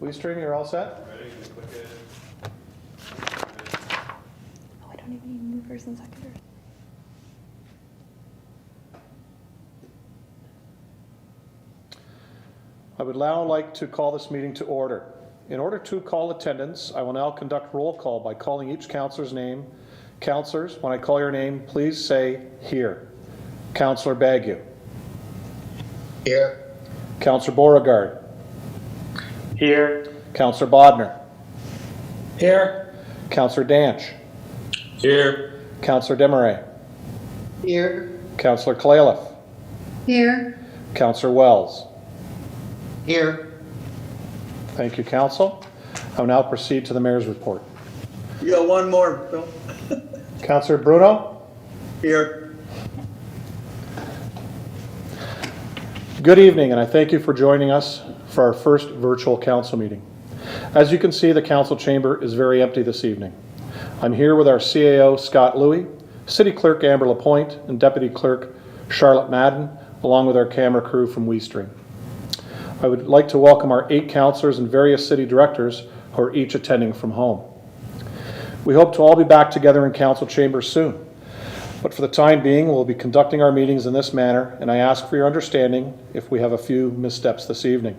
WeeStreem, you're all set? Ready? Click it. Oh, I don't even need movers and seconders. I would now like to call this meeting to order. In order to call attendance, I will now conduct roll call by calling each councillor's name. Councillors, when I call your name, please say here. Councillor Bagu. Here. Councillor Beauregard. Here. Councillor Bodner. Here. Councillor Danch. Here. Councillor Desmarais. Here. Councillor Kalaliff. Here. Councillor Wells. Here. Thank you, Council. I will now proceed to the Mayor's report. You got one more, Bill. Councillor Bruno. Here. Good evening, and I thank you for joining us for our first virtual council meeting. As you can see, the council chamber is very empty this evening. I'm here with our CAO, Scott Louie, City Clerk Amber Lapointe, and Deputy Clerk Charlotte Madden, along with our camera crew from WeeStream. I would like to welcome our 8 councillors and various city directors who are each attending from home. We hope to all be back together in council chambers soon, but for the time being, we'll be conducting our meetings in this manner, and I ask for your understanding if we have a few missteps this evening.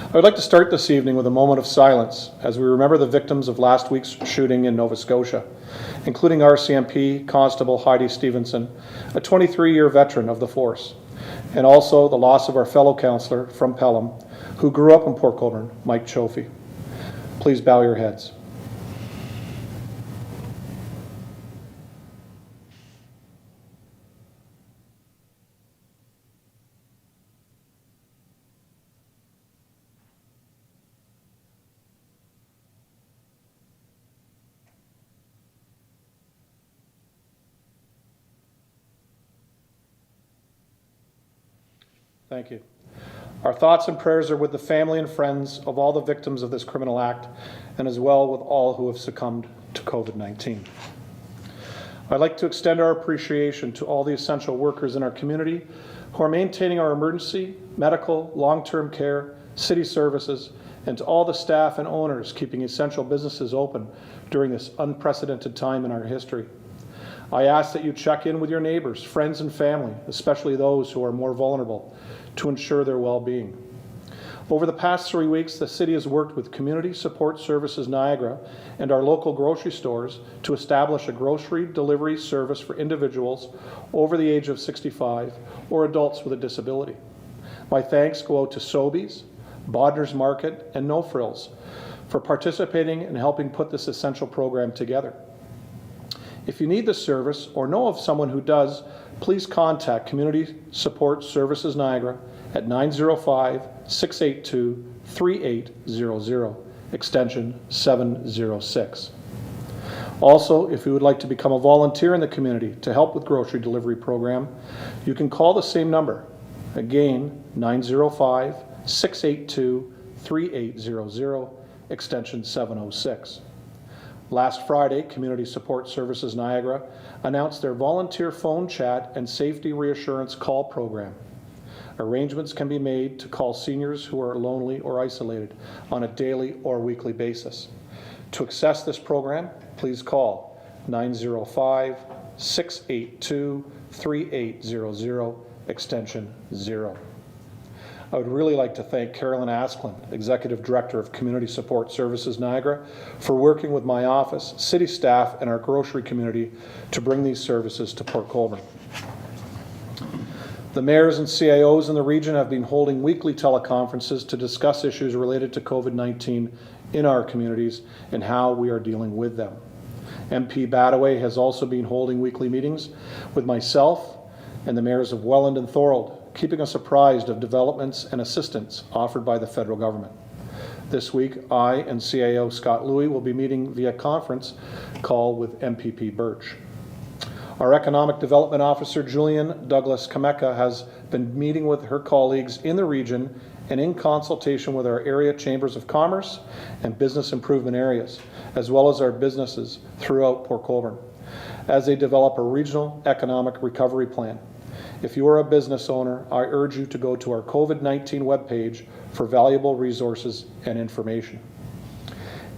I would like to start this evening with a moment of silence as we remember the victims of last week's shooting in Nova Scotia, including RCMP Constable Heidi Stevenson, a 23-year veteran of the force, and also the loss of our fellow councillor from Pelham, who grew up in Port Colborne, Mike Chofie. Please bow your heads. Thank you. Our thoughts and prayers are with the family and friends of all the victims of this criminal act, and as well with all who have succumbed to COVID-19. I'd like to extend our appreciation to all the essential workers in our community who are maintaining our emergency, medical, long-term care, city services, and to all the staff and owners keeping essential businesses open during this unprecedented time in our history. I ask that you check in with your neighbors, friends, and family, especially those who are more vulnerable, to ensure their well-being. Over the past 3 weeks, the city has worked with Community Support Services Niagara and our local grocery stores to establish a grocery delivery service for individuals over the age of 65 or adults with a disability. My thanks go out to Sobeys, Bodner's Market, and No Frills for participating and helping put this essential program together. If you need this service or know of someone who does, please contact Community Support Services Niagara at 905-682-3800, extension 706. Also, if you would like to become a volunteer in the community to help with grocery delivery program, you can call the same number, again 905-682-3800, extension 706. Last Friday, Community Support Services Niagara announced their volunteer phone chat and safety reassurance call program. Arrangements can be made to call seniors who are lonely or isolated on a daily or weekly basis. To access this program, please call 905-682-3800, extension 0. I would really like to thank Carolyn Asklin, Executive Director of Community Support Services Niagara, for working with my office, city staff, and our grocery community to bring these services to Port Colborne. The mayors and CAOs in the region have been holding weekly teleconferences to discuss issues related to COVID-19 in our communities and how we are dealing with them. MP Badaway has also been holding weekly meetings with myself and the mayors of Welland and Thorold, keeping us apprised of developments and assistance offered by the federal government. This week, I and CAO Scott Louie will be meeting via conference call with MPP Birch. Our Economic Development Officer, Julian Douglas Kameka, has been meeting with her colleagues in the region and in consultation with our area chambers of commerce and business improvement areas, as well as our businesses throughout Port Colborne, as they develop a regional economic recovery plan. If you are a business owner, I urge you to go to our COVID-19 webpage for valuable resources and information.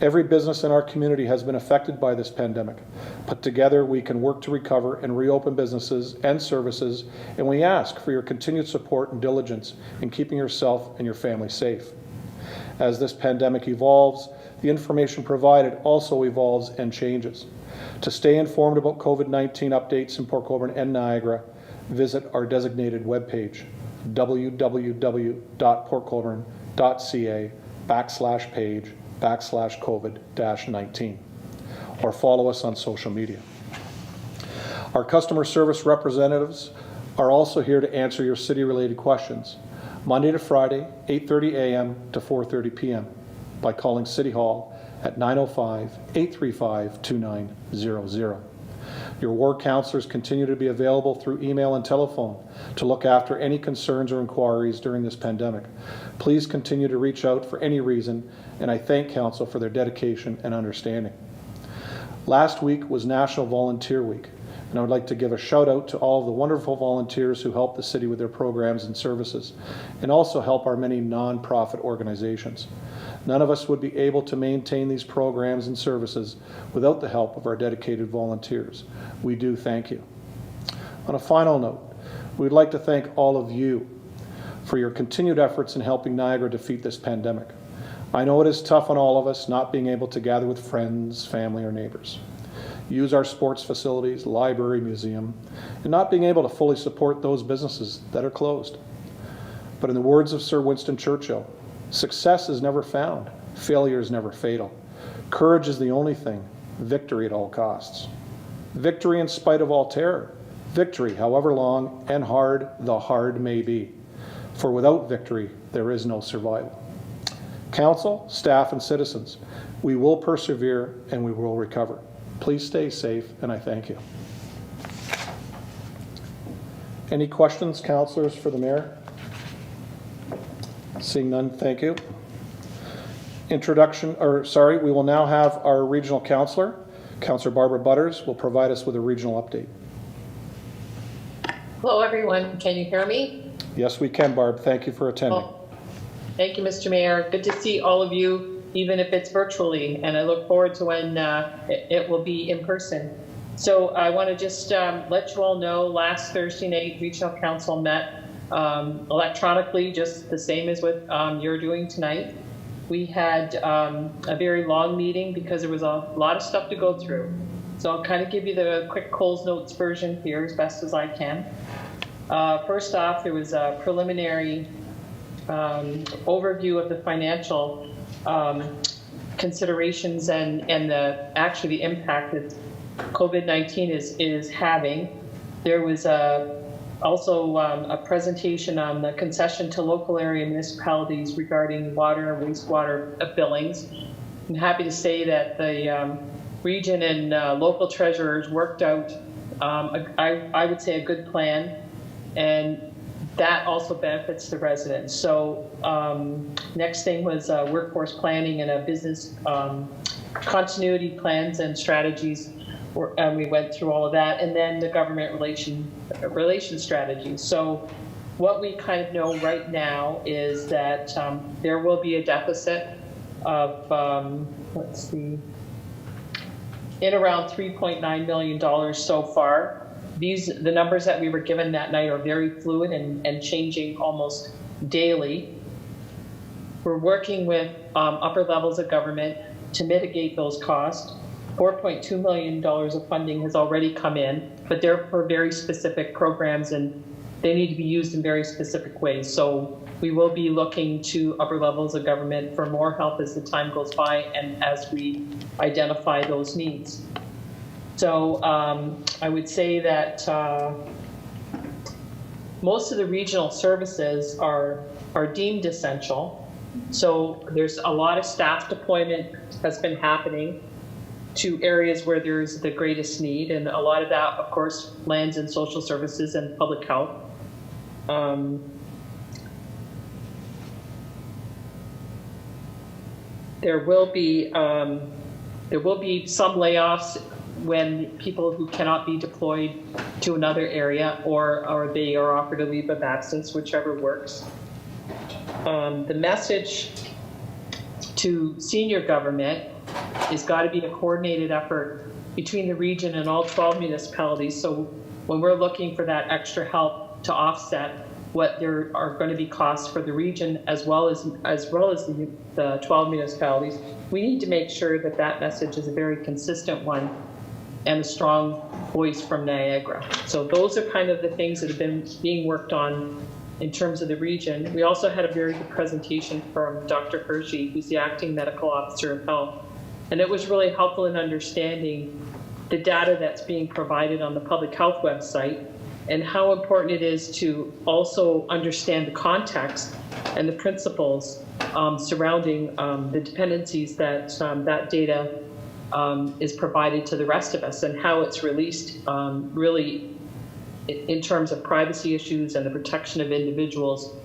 Every business in our community has been affected by this pandemic, but together we can work to recover and reopen businesses and services, and we ask for your continued support and diligence in keeping yourself and your family safe. As this pandemic evolves, the information provided also evolves and changes. To stay informed about COVID-19 updates in Port Colborne and Niagara, visit our designated webpage, www.portcolborne.ca/page/COVID-19, or follow us on social media. Our customer service representatives are also here to answer your city-related questions, Monday to Friday, 8:30 a.m. to 4:30 p.m. by calling City Hall at 905-835-2900. Your ward councillors continue to be available through email and telephone to look after any concerns or inquiries during this pandemic. Please continue to reach out for any reason, and I thank Council for their dedication and understanding. Last week was National Volunteer Week, and I would like to give a shout out to all of the wonderful volunteers who help the city with their programs and services, and also help our many non-profit organizations. None of us would be able to maintain these programs and services without the help of our dedicated volunteers. We do thank you. On a final note, we'd like to thank all of you for your continued efforts in helping Niagara defeat this pandemic. I know it is tough on all of us not being able to gather with friends, family, or neighbors, use our sports facilities, library, museum, and not being able to fully support those businesses that are closed. But in the words of Sir Winston Churchill, success is never found, failure is never fatal. Courage is the only thing, victory at all costs. Victory in spite of all terror, victory however long and hard the hard may be. For without victory, there is no survival. Council, staff, and citizens, we will persevere and we will recover. Please stay safe, and I thank you. Any questions, councillors, for the mayor? Seeing none, thank you. We will now have our regional councillor, Councillor Barbara Butters, will provide us with a regional update. Hello, everyone. Can you hear me? Yes, we can, Barb. Thank you for attending. Thank you, Mr. Mayor. Good to see all of you, even if it's virtually, and I look forward to when it will be in person. So I want to just let you all know, last Thursday night, Regional Council met electronically, just the same as what you're doing tonight. We had a very long meeting because there was a lot of stuff to go through. So I'll kind of give you the quick Coles Notes version here as best as I can. First off, there was a preliminary overview of the financial considerations and actually the impact that COVID-19 is having. There was also a presentation on the concession to local area municipalities regarding water and wastewater billings. I'm happy to say that the region and local treasurers worked out, I would say, a good plan, and that also benefits the residents. So next thing was workforce planning and a business continuity plans and strategies, and we went through all of that, and then the government relations strategy. So what we kind of know right now is that there will be a deficit of, let's see, in around $3.9 million so far. The numbers that we were given that night are very fluid and changing almost daily. We're working with upper levels of government to mitigate those costs. $4.2 million of funding has already come in, but they're for very specific programs and they need to be used in very specific ways. So we will be looking to upper levels of government for more help as the time goes by and as we identify those needs. So I would say that most of the regional services are deemed essential. So there's a lot of staff deployment has been happening to areas where there's the greatest need, and a lot of that, of course, lands in social services and public health. There will be some layoffs when people who cannot be deployed to another area or they are offered a leave of absence, whichever works. the message to senior government is got to be a coordinated effort between the region and all 12 municipalities. So when we're looking for that extra help to offset what there are going to be costs for the region as well as the 12 municipalities, we need to make sure that that message is a very consistent one and a strong voice from Niagara. So those are kind of the things that have been being worked on in terms of the region. We also had a very good presentation from Dr. Hershey, who's the acting medical officer of health. And it was really helpful in understanding the data that's being provided on the public health website and how important it is to also understand the context and the principles surrounding the dependencies that that data is provided to the rest of us, and how it's released really in terms of privacy issues and the protection of individuals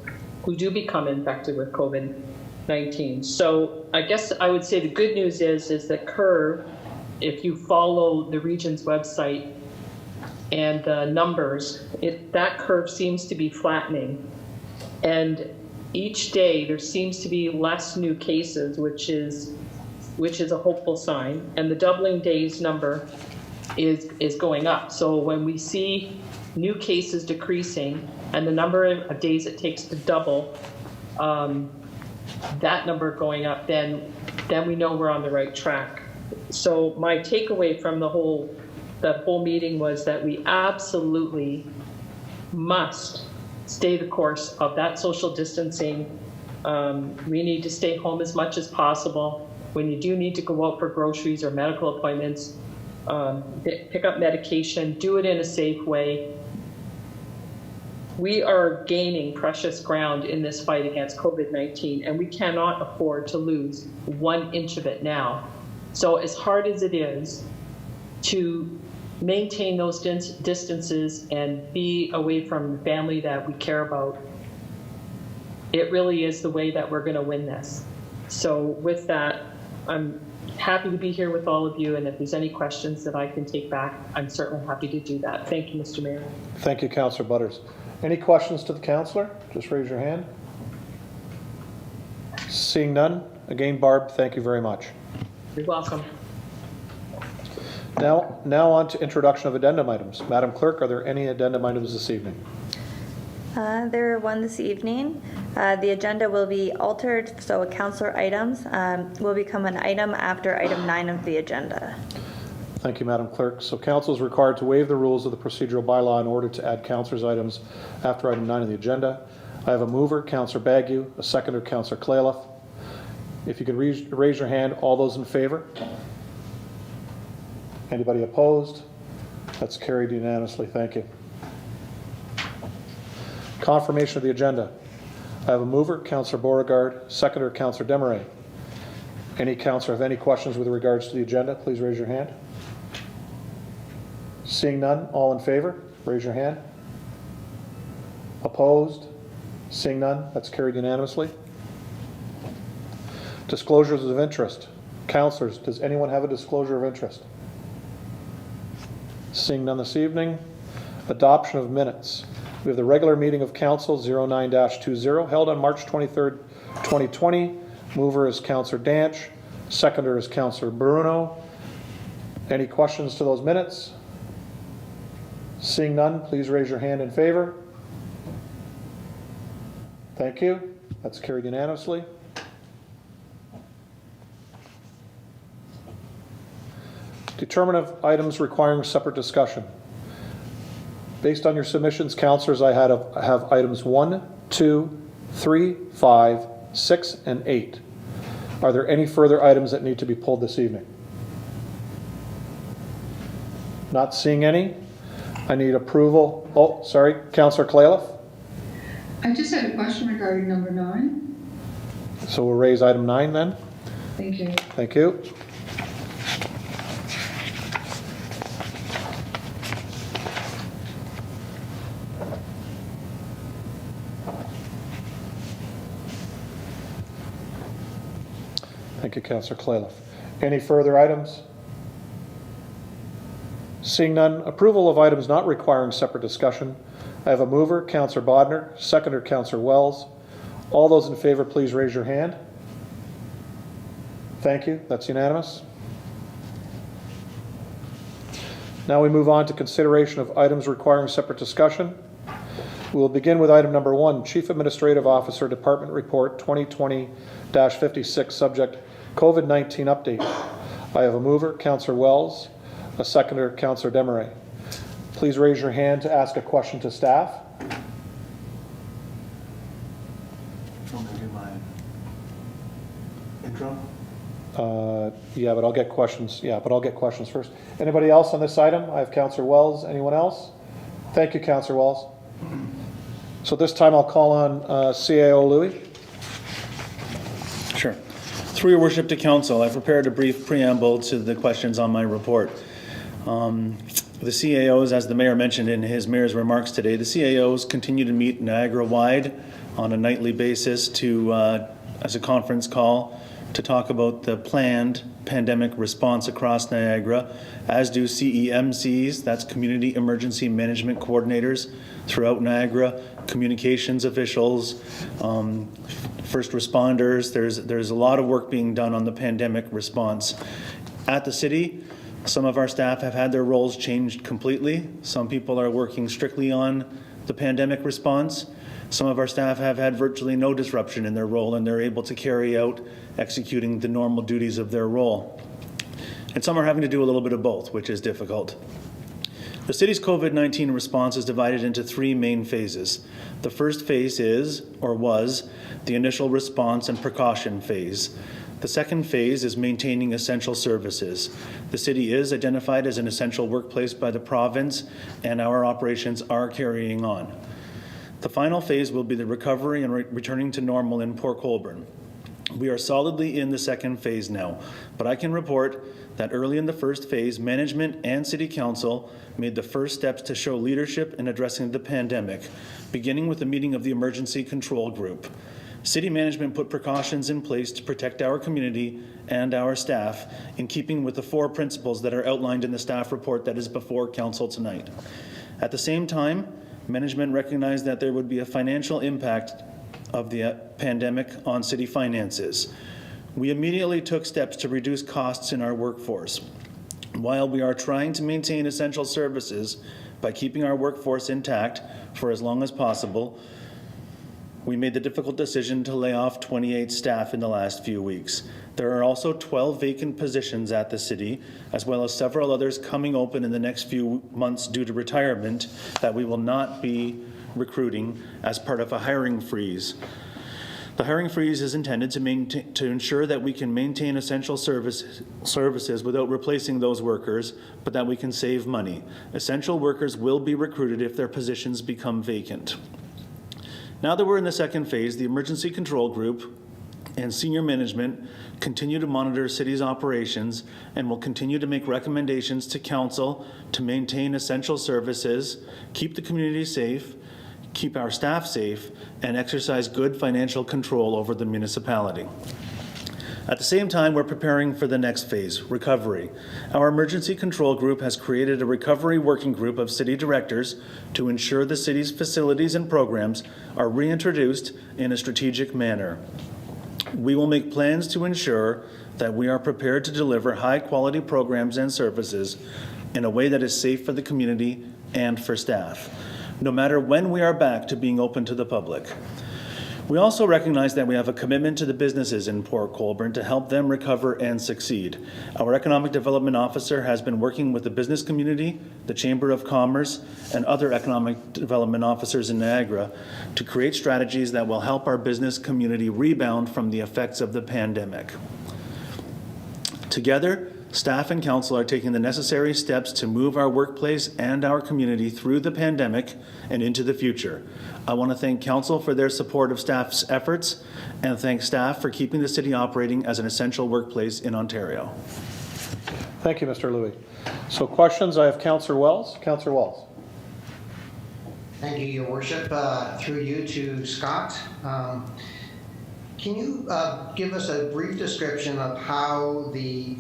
who do become infected with COVID-19. So I guess I would say the good news is that curve, if you follow the region's website and the numbers, that curve seems to be flattening. And each day there seems to be less new cases, which is a hopeful sign. And the doubling days number is going up. So when we see new cases decreasing and the number of days it takes to double, that number going up, then we know we're on the right track. So my takeaway from the whole meeting was that we absolutely must stay the course of that social distancing. We need to stay home as much as possible. When you do need to go out for groceries or medical appointments, pick up medication, do it in a safe way. We are gaining precious ground in this fight against COVID-19, and we cannot afford to lose 1 inch of it now. So as hard as it is to maintain those distances and be away from the family that we care about, it really is the way that we're going to win this. So with that, I'm happy to be here with all of you, and if there's any questions that I can take back, I'm certainly happy to do that. Thank you, Mr. Mayor. Thank you, Councillor Butters. Any questions to the councillor? Just raise your hand. Seeing none, again, Barb, thank you very much. You're welcome. Now on to introduction of addendum items. Madam Clerk, are there any addendum items this evening? There are one this evening. The agenda will be altered, so councillor items will become an item after item 9 of the agenda. Thank you, Madam Clerk. So council is required to waive the rules of the procedural bylaw in order to add councillors' items after item 9 of the agenda. I have a mover, Councillor Bagu, a seconder, Councillor Clayliff. If you could raise your hand, all those in favor? Anybody opposed? That's carried unanimously. Thank you. Confirmation of the agenda. I have a mover, Councillor Beauregard, seconder, Councillor Desmarais. Any councillor have any questions with regards to the agenda, please raise your hand. Seeing none, all in favor, raise your hand. Opposed? Seeing none, that's carried unanimously. Disclosures of interest. Councillors, does anyone have a disclosure of interest? Seeing none this evening. Adoption of minutes. We have the regular meeting of council 09-20 held on March 23rd, 2020. Mover is Councillor Danch. Seconder is Councillor Bruno. Any questions to those minutes? Seeing none, please raise your hand in favor. Thank you. That's carried unanimously. Determinative items requiring separate discussion. Based on your submissions, councillors, I have items 1, 2, 3, 5, 6, and 8. Are there any further items that need to be pulled this evening? Not seeing any. I need approval. Oh, sorry, Councillor Clayliff. I just had a question regarding number 9. So we'll raise item 9 then. Thank you. Thank you. Thank you, Councillor Clayliff. Any further items? Seeing none, approval of items not requiring separate discussion. I have a mover, Councillor Bodner, seconder, Councillor Wells. All those in favor, please raise your hand. Thank you. That's unanimous. Now we move on to consideration of items requiring separate discussion. We will begin with item number 1, Chief Administrative Officer Department Report 2020-56, subject COVID-19 update. I have a mover, Councillor Wells, a seconder, Councillor Desmarais. Please raise your hand to ask a question to staff. Want me to do my intro? Yeah, but I'll get questions. Yeah, but I'll get questions first. Anybody else on this item? I have Councillor Wells. Anyone else? Thank you, Councillor Wells. So this time I'll call on CAO Louis. Sure. Through your worship to council, I've prepared a brief preamble to the questions on my report. The CAOs, as the mayor mentioned in his mayor's remarks today, the CAOs continue to meet Niagara-wide on a nightly basis as a conference call to talk about the planned pandemic response across Niagara, as do CEMCs, that's Community Emergency Management Coordinators throughout Niagara, communications officials, first responders. There's a lot of work being done on the pandemic response. At the city, some of our staff have had their roles changed completely. Some people are working strictly on the pandemic response. Some of our staff have had virtually no disruption in their role, and they're able to carry out executing the normal duties of their role. And some are having to do a little bit of both, which is difficult. The city's COVID-19 response is divided into 3 main phases. The first phase is, or was, the initial response and precaution phase. The second phase is maintaining essential services. The city is identified as an essential workplace by the province, and our operations are carrying on. The final phase will be the recovery and returning to normal in Port Colborne. We are solidly in the second phase now, but I can report that early in the first phase, management and City Council made the first steps to show leadership in addressing the pandemic, beginning with the meeting of the Emergency Control Group. City management put precautions in place to protect our community and our staff in keeping with the 4 principles that are outlined in the staff report that is before Council tonight. At the same time, management recognized that there would be a financial impact of the pandemic on city finances. We immediately took steps to reduce costs in our workforce. While we are trying to maintain essential services by keeping our workforce intact for as long as possible, we made the difficult decision to lay off 28 staff in the last few weeks. There are also 12 vacant positions at the city, as well as several others coming open in the next few months due to retirement that we will not be recruiting as part of a hiring freeze. The hiring freeze is intended to ensure that we can maintain essential services without replacing those workers, but that we can save money. Essential workers will be recruited if their positions become vacant. Now that we're in the second phase, the Emergency Control Group and senior management continue to monitor city's operations and will continue to make recommendations to council to maintain essential services, keep the community safe, keep our staff safe, and exercise good financial control over the municipality. At the same time, we're preparing for the next phase, recovery. Our Emergency Control Group has created a recovery working group of city directors to ensure the city's facilities and programs are reintroduced in a strategic manner. We will make plans to ensure that we are prepared to deliver high-quality programs and services in a way that is safe for the community and for staff, no matter when we are back to being open to the public. We also recognize that we have a commitment to the businesses in Port Colborne to help them recover and succeed. Our Economic Development Officer has been working with the business community, the Chamber of Commerce, and other economic development officers in Niagara to create strategies that will help our business community rebound from the effects of the pandemic. Together, staff and council are taking the necessary steps to move our workplace and our community through the pandemic and into the future. I want to thank council for their support of staff's efforts and thank staff for keeping the city operating as an essential workplace in Ontario. Thank you, Mr. Louis. So questions, I have Councillor Wells. Councillor Wells. Thank you, Your Worship. Through you to Scott. Can you give us a brief description of how the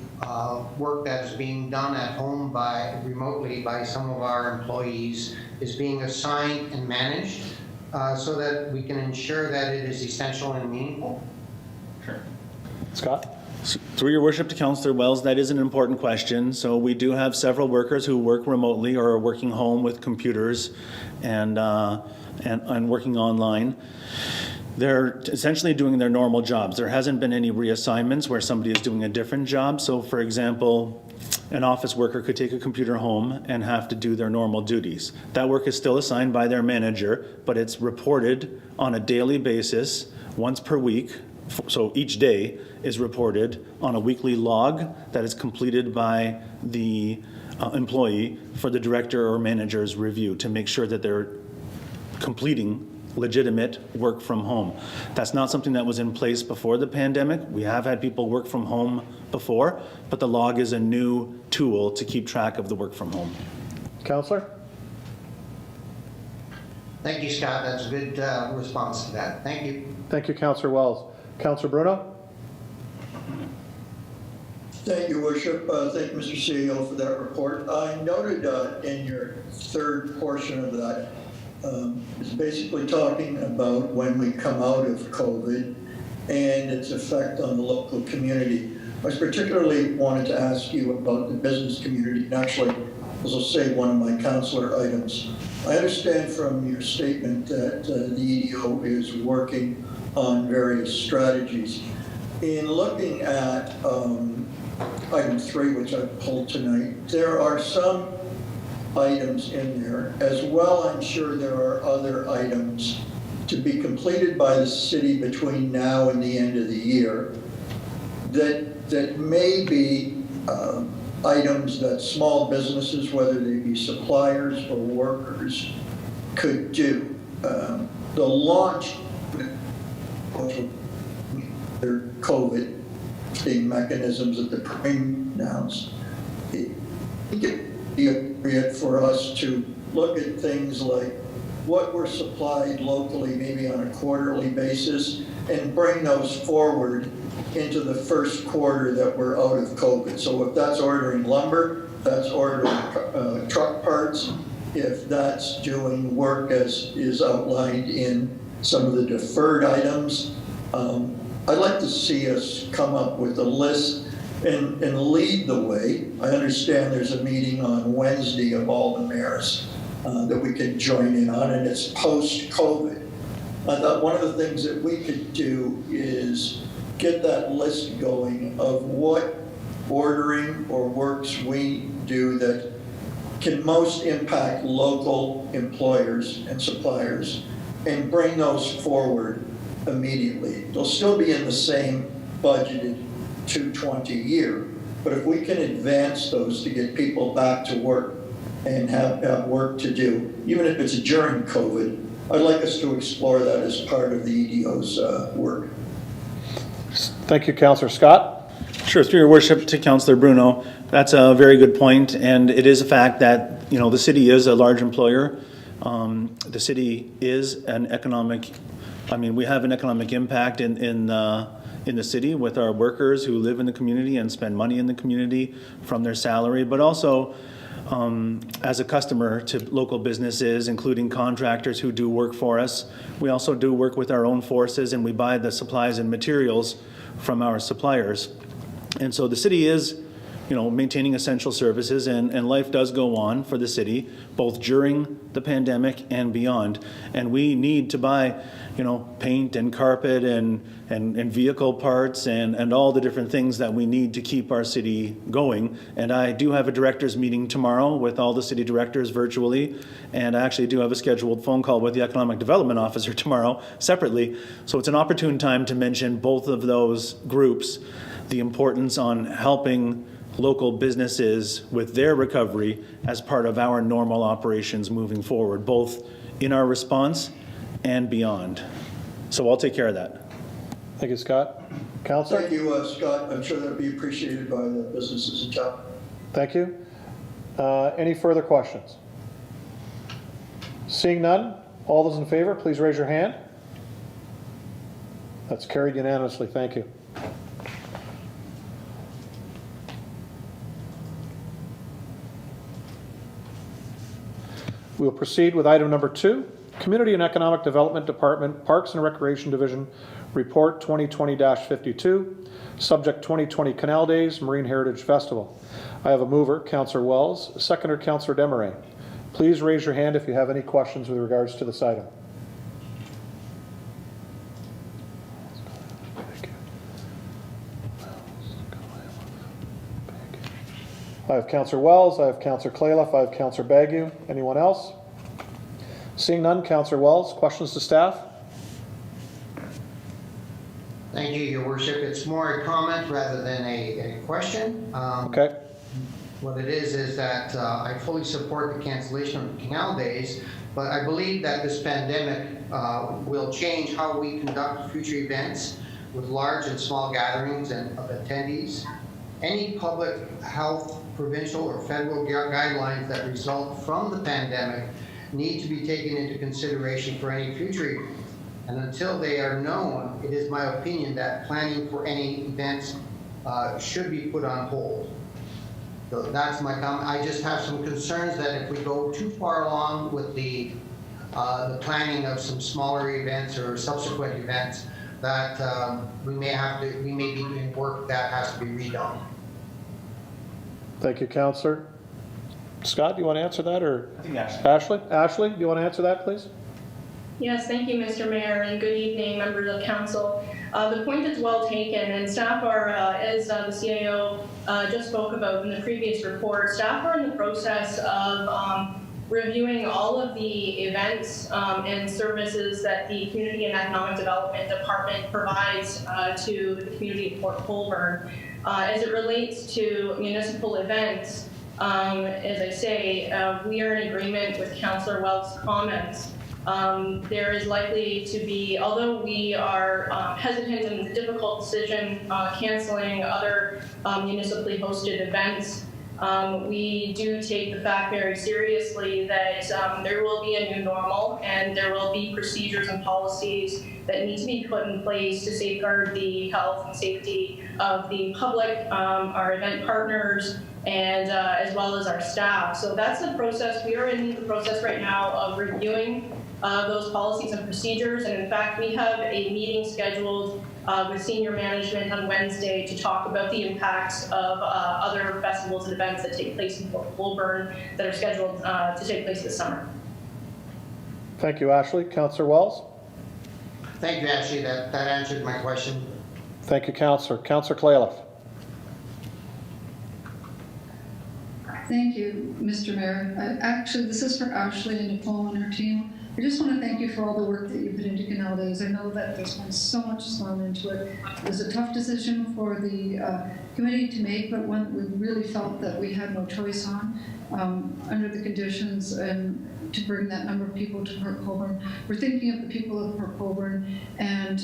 work that is being done at home remotely by some of our employees is being assigned and managed? so that we can ensure that it is essential and meaningful? Scott? Through your worship to Councillor Wells, that is an important question. So we do have several workers who work remotely or are working home with computers and working online. They're essentially doing their normal jobs. There hasn't been any reassignments where somebody is doing a different job. So for example, an office worker could take a computer home and have to do their normal duties. That work is still assigned by their manager, but it's reported on a daily basis, once per week. So each day is reported on a weekly log that is completed by the employee for the director or manager's review to make sure that they're completing legitimate work from home. That's not something that was in place before the pandemic. We have had people work from home before, but the log is a new tool to keep track of the work from home. Councillor? Thank you, Scott. That's a good response to that. Thank you. Thank you, Councillor Wells. Councillor Bruno? Thank you, Worship. Thank you, Mr. CEO, for that report. I noted in your third portion of that, it's basically talking about when we come out of COVID and its effect on the local community. I particularly wanted to ask you about the business community, and actually, this will say one of my councillor items. I understand from your statement that the EDO is working on various strategies. In looking at item 3, which I pulled tonight, there are some items in there. As well, I'm sure there are other items to be completed by the city between now and the end of the year that may be items that small businesses, whether they be suppliers or workers, could do. The launch their COVID being mechanisms that the Premier announced. It could be appropriate for us to look at things like what were supplied locally, maybe on a quarterly basis, and bring those forward into the first quarter that we're out of COVID. So if that's ordering lumber, that's ordering truck parts, if that's doing work as is outlined in some of the deferred items, I'd like to see us come up with a list and lead the way. I understand there's a meeting on Wednesday of all the mayors that we can join in on, and it's post-COVID. I thought one of the things that we could do is get that list going of what ordering or works we do that can most impact local employers and suppliers, and bring those forward immediately. They'll still be in the same budgeted 220 year, but if we can advance those to get people back to work and have work to do, even if it's during COVID, I'd like us to explore that as part of the EDO's work. Thank you, Councillor Scott. Sure, through your worship to Councillor Bruno, that's a very good point, and it is a fact that, you know, the city is a large employer. The city is an economic, we have an economic impact in the city with our workers who live in the community and spend money in the community from their salary, but also as a customer to local businesses, including contractors who do work for us. We also do work with our own forces, and we buy the supplies and materials from our suppliers. And so the city is, maintaining essential services, and life does go on for the city, both during the pandemic and beyond. And we need to buy, paint and carpet and vehicle parts and all the different things that we need to keep our city going. And I do have a directors meeting tomorrow with all the city directors virtually, and I actually do have a scheduled phone call with the economic development officer tomorrow separately. So it's an opportune time to mention both of those groups, the importance on helping local businesses with their recovery as part of our normal operations moving forward, both in our response and beyond. So I'll take care of that. Thank you, Scott. Councillor? Thank you, Scott. I'm sure that'll be appreciated by the businesses in town. Thank you. Any further questions? Seeing none, all those in favor, please raise your hand. That's carried unanimously. Thank you. We will proceed with item number 2, Community and Economic Development Department, Parks and Recreation Division, Report 2020-52, Subject 2020 Canal Days, Marine Heritage Festival. I have a mover, Councillor Wells, a seconder, Councillor Desmarais. Please raise your hand if you have any questions with regards to this item. I have Councillor Wells, I have Councillor Clayliff, I have Councillor Bagu. Anyone else? Seeing none, Councillor Wells, questions to staff? Thank you, Your Worship. It's more a comment rather than a question. Okay. What it is that I fully support the cancellation of the Canal Days, but I believe that this pandemic will change how we conduct future events with large and small gatherings and of attendees. Any public health, provincial or federal guidelines that result from the pandemic need to be taken into consideration for any future events. And until they are known, it is my opinion that planning for any events should be put on hold. So that's my comment. I just have some concerns that if we go too far along with the planning of some smaller events or subsequent events, that we may be doing work that has to be redone. Thank you, Councillor. Scott, do you want to answer that, or? I think Ashley. Ashley? Ashley, do you want to answer that, please? Yes, thank you, Mr. Mayor, and good evening, members of council. The point is well taken, and staff are, as the CAO just spoke about in the previous report, staff are in the process of reviewing all of the events and services that the Community and Economic Development Department provides to the community of Port Colborne. As it relates to municipal events, as I say, we are in agreement with Councillor Wells' comments. There is likely to be, although we are hesitant in the difficult decision canceling other municipally hosted events, we do take the fact very seriously that there will be a new normal and there will be procedures and policies that need to be put in place to safeguard the health and safety of the public, our event partners, and as well as our staff. So that's the process. We are in the process right now of reviewing those policies and procedures, and in fact we have a meeting scheduled with senior management on Wednesday to talk about the impacts of other festivals and events that take place in Port Colborne that are scheduled to take place this summer. Thank you, Ashley. Councillor Wells? Thank you, Ashley. That answered my question. Thank you, Councillor. Councillor Clayliff? Thank you, Mr. Mayor. Actually, this is for Ashley and Nicole and her team. I just want to thank you for all the work that you put into Canal Days. I know that there's been so much thrown into it. It was a tough decision for the committee to make, but one we really felt that we had no choice on under the conditions and to bring that number of people to Port Colborne. We're thinking of the people of Port Colborne and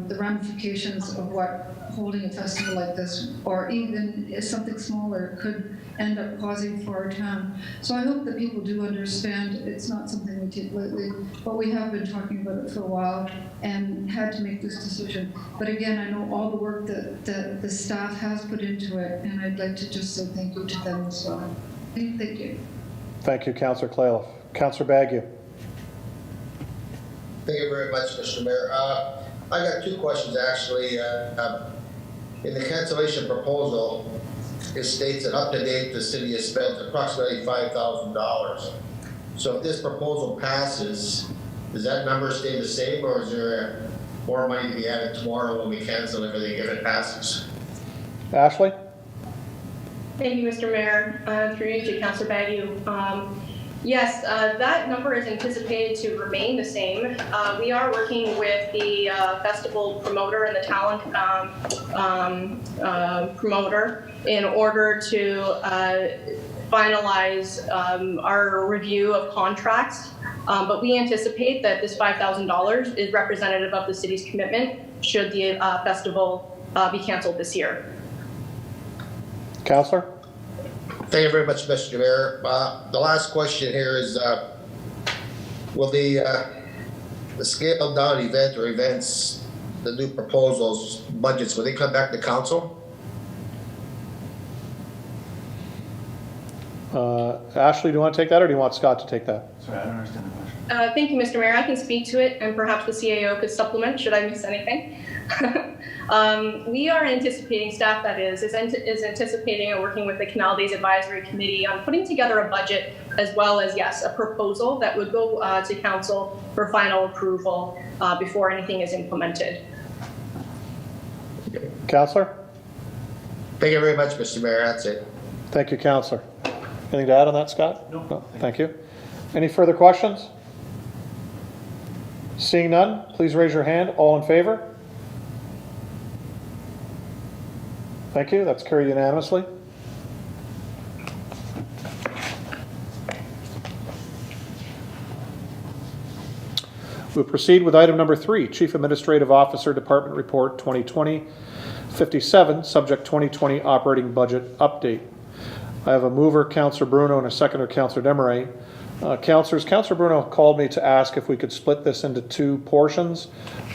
the ramifications of what holding a festival like this, or even something smaller, could end up causing for our town. So I hope that people do understand it's not something we take lightly, but we have been talking about it for a while and had to make this decision. But again, I know all the work that the staff has put into it, and I'd like to just say thank you to them as well. Thank you. Thank you, Councillor Clayliff. Councillor Bagu? Thank you very much, Mr. Mayor. I got two questions, actually. In the cancellation proposal, it states that up to date, the city has spent approximately $5,000. So if this proposal passes, does that number stay the same, or is there more money to be added tomorrow when we cancel everything if it passes? Ashley? Thank you, Mr. Mayor. Through you to Councillor Bagu. Yes, that number is anticipated to remain the same. We are working with the festival promoter and the talent promoter in order to finalize our review of contracts. But we anticipate that this $5,000 is representative of the city's commitment should the festival be canceled this year. Councillor? Thank you very much, Mr. Mayor. The last question here is, will the scaled down event or events, the new proposals, budgets, will they come back to council? Ashley, do you want to take that, or do you want Scott to take that? Sorry, I don't understand the question. Thank you, Mr. Mayor. I can speak to it, and perhaps the CAO could supplement should I miss anything. We are anticipating, staff that is anticipating and working with the Canal Days Advisory Committee on putting together a budget as well as, yes, a proposal that would go to council for final approval before anything is implemented. Councillor? Thank you very much, Mr. Mayor. That's it. Thank you, Councillor. Anything to add on that, Scott? No. Thank you. Any further questions? Seeing none, please raise your hand. All in favor? Thank you. That's carried unanimously. We'll proceed with item number 3, Chief Administrative Officer Department Report 2020-57, subject 2020 Operating Budget Update. I have a mover, Councillor Bruno, and a seconder, Councillor Desmarais. Councillors, Councillor Bruno called me to ask if we could split this into 2 portions,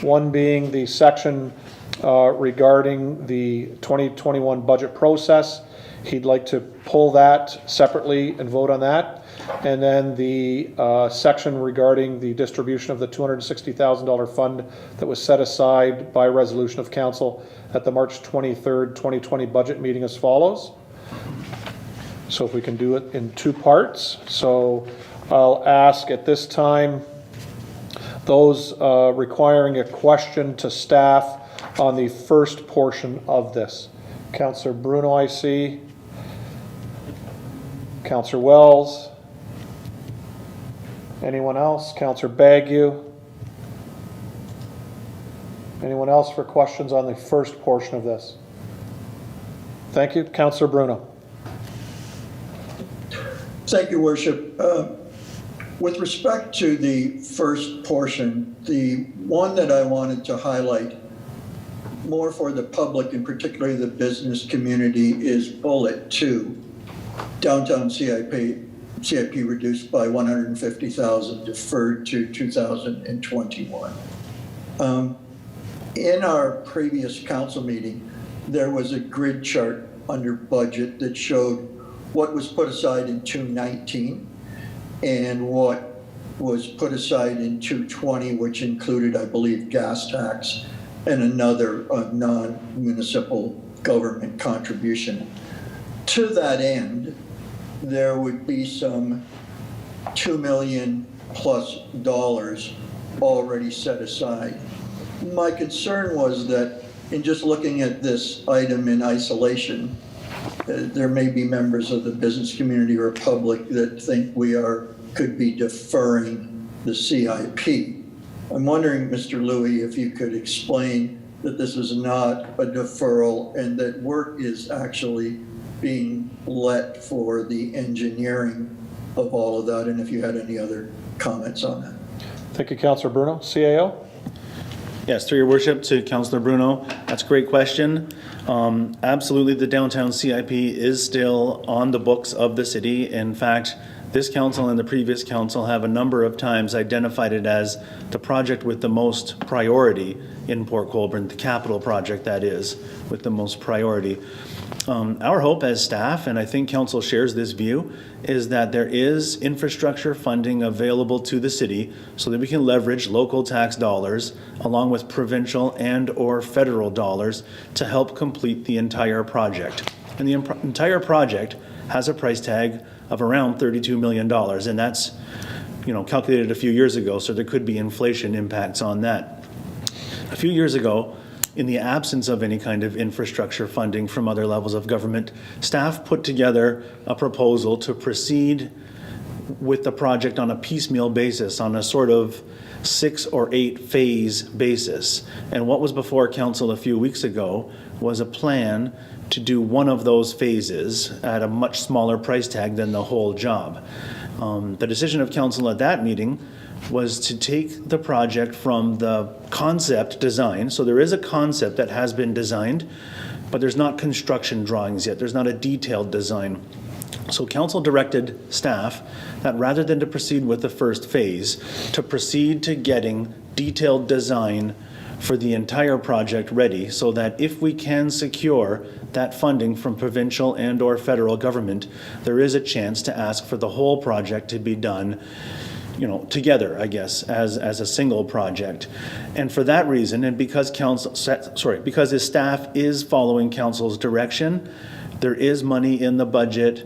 one being the section regarding the 2021 budget process. He'd like to pull that separately and vote on that. And then the section regarding the distribution of the $260,000 fund that was set aside by resolution of council at the March 23rd, 2020 budget meeting as follows. So if we can do it in 2 parts. So I'll ask at this time those requiring a question to staff on the first portion of this. Councillor Bruno, I see. Councillor Wells. Anyone else? Councillor Bagu. Anyone else for questions on the first portion of this? Thank you. Councillor Bruno. Thank you, Worship. With respect to the first portion, the one that I wanted to highlight more for the public and particularly the business community is bullet 2, downtown CIP reduced by $150,000, deferred to 2021. In our previous council meeting, there was a grid chart under budget that showed what was put aside in 2019 and what was put aside in 2020, which included, I believe, gas tax and another non-municipal government contribution. To that end, there would be some $2 million+ already set aside. My concern was that in just looking at this item in isolation, there may be members of the business community or public that think we could be deferring the CIP. I'm wondering, Mr. Louie, if you could explain that this is not a deferral and that work is actually being let for the engineering of all of that, and if you had any other comments on that. Thank you, Councillor Bruno. CAO? Yes, through your worship to Councillor Bruno. That's a great question. Absolutely, the downtown CIP is still on the books of the city. In fact, this council and the previous council have a number of times identified it as the project with the most priority in Port Colborne, the capital project that is, with the most priority. Our hope as staff, and I think council shares this view, is that there is infrastructure funding available to the city so that we can leverage local tax dollars along with provincial and or federal dollars to help complete the entire project. And the entire project has a price tag of around $32 million, and that's, calculated a few years ago, so there could be inflation impacts on that. A few years ago, in the absence of any kind of infrastructure funding from other levels of government, staff put together a proposal to proceed with the project on a piecemeal basis, on a sort of 6 or 8 phase basis. And what was before council a few weeks ago was a plan to do one of those phases at a much smaller price tag than the whole job. The decision of council at that meeting was to take the project from the concept design. So there is a concept that has been designed, but there's not construction drawings yet. There's not a detailed design. So council directed staff that rather than to proceed with the first phase, to proceed to getting detailed design for the entire project ready so that if we can secure that funding from provincial and or federal government, there is a chance to ask for the whole project to be done, you know, together, I guess, as a single project. And for that reason, and because because his staff is following council's direction, there is money in the budget.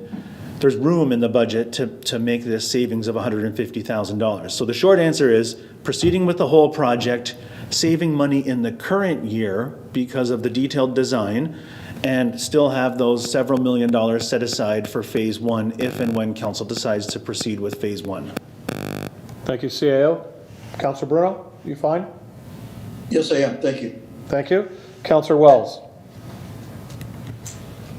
There's room in the budget to make this savings of $150,000. So the short answer is proceeding with the whole project, saving money in the current year because of the detailed design, and still have those several $1 million set aside for phase one if and when council decides to proceed with phase one. Thank you, CAO. Councillor Bruno, you fine? Yes, I am. Thank you. Thank you. Councillor Wells.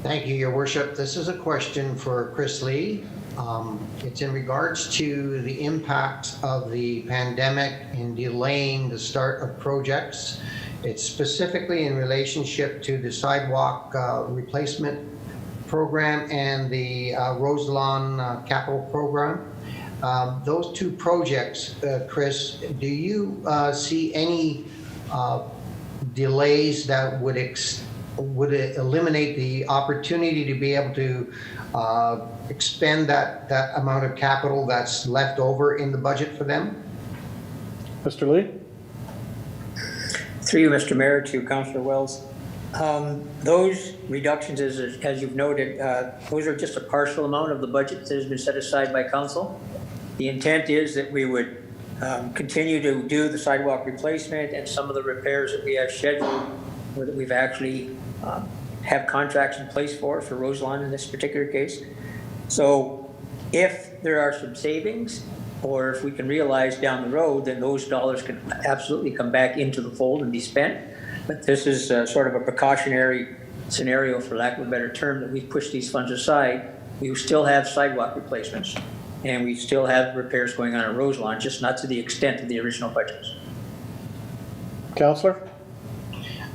Thank you, Your Worship. This is a question for Chris Lee. It's in regards to the impact of the pandemic in delaying the start of projects. It's specifically in relationship to the sidewalk replacement program and the Roselawn capital program. Those two projects, Chris, do you see any delays that would eliminate the opportunity to be able to expend that amount of capital that's left over in the budget for them? Mr. Lee? Through you, Mr. Mayor, to Councillor Wells. Those reductions, as you've noted, those are just a partial amount of the budget that has been set aside by council. The intent is that we would continue to do the sidewalk replacement and some of the repairs that we have scheduled, or that we've actually have contracts in place for Roselawn in this particular case. So if there are some savings, or if we can realize down the road, then those dollars can absolutely come back into the fold and be spent. But this is sort of a precautionary scenario, for lack of a better term, that we've pushed these funds aside. We still have sidewalk replacements, and we still have repairs going on at Roselawn, just not to the extent of the original budgets. Councillor?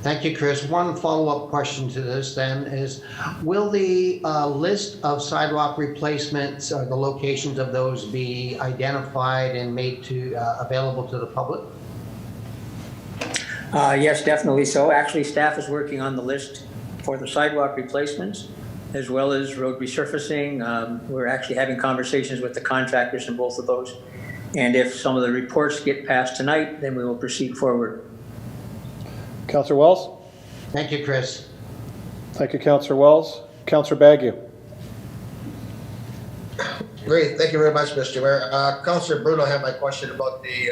Thank you, Chris. One follow-up question to this then is, will the list of sidewalk replacements, or the locations of those, be identified and made available to the public? Yes, definitely so. Actually, staff is working on the list for the sidewalk replacements, as well as road resurfacing. We're actually having conversations with the contractors in both of those. And if some of the reports get passed tonight, then we will proceed forward. Councillor Wells? Thank you, Chris. Thank you, Councillor Wells. Councillor Bagu. Great, thank you very much, Mr. Mayor. Councillor Bruno had my question about the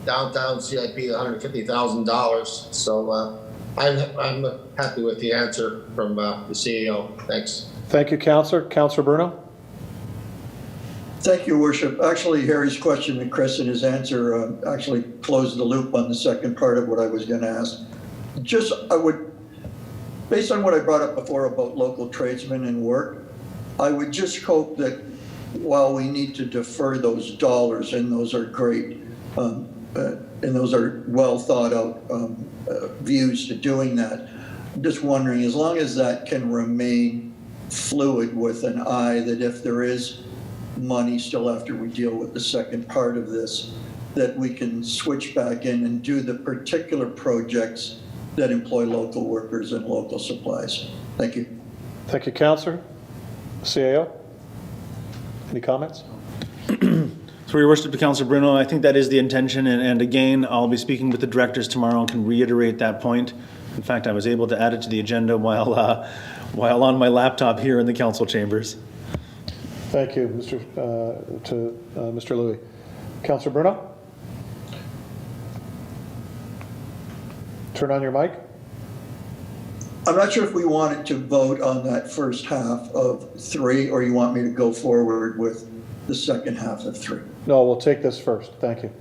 downtown CIP, $150,000. So I'm happy with the answer from the CEO. Thanks. Thank you, Councillor. Councillor Bruno? Thank you, Worship. Actually, Harry's question to Chris and his answer actually closed the loop on the second part of what I was going to ask. Based on what I brought up before about local tradesmen and work, I would just hope that while we need to defer those dollars, and those are great, and those are well thought out views to doing that, I'm just wondering, as long as that can remain fluid with an eye that if there is money still after we deal with the second part of this, that we can switch back in and do the particular projects that employ local workers and local supplies. Thank you. Thank you, Councillor. CAO? Any comments? Through your worship to Councillor Bruno, I think that is the intention, and again, I'll be speaking with the directors tomorrow and can reiterate that point. In fact, I was able to add it to the agenda while on my laptop here in the council chambers. Thank you, Mr. Louis. Councillor Bruno? Turn on your mic. I'm not sure if we wanted to vote on that first half of 3, or you want me to go forward with the second half of 3. No, we'll take this first. Thank you.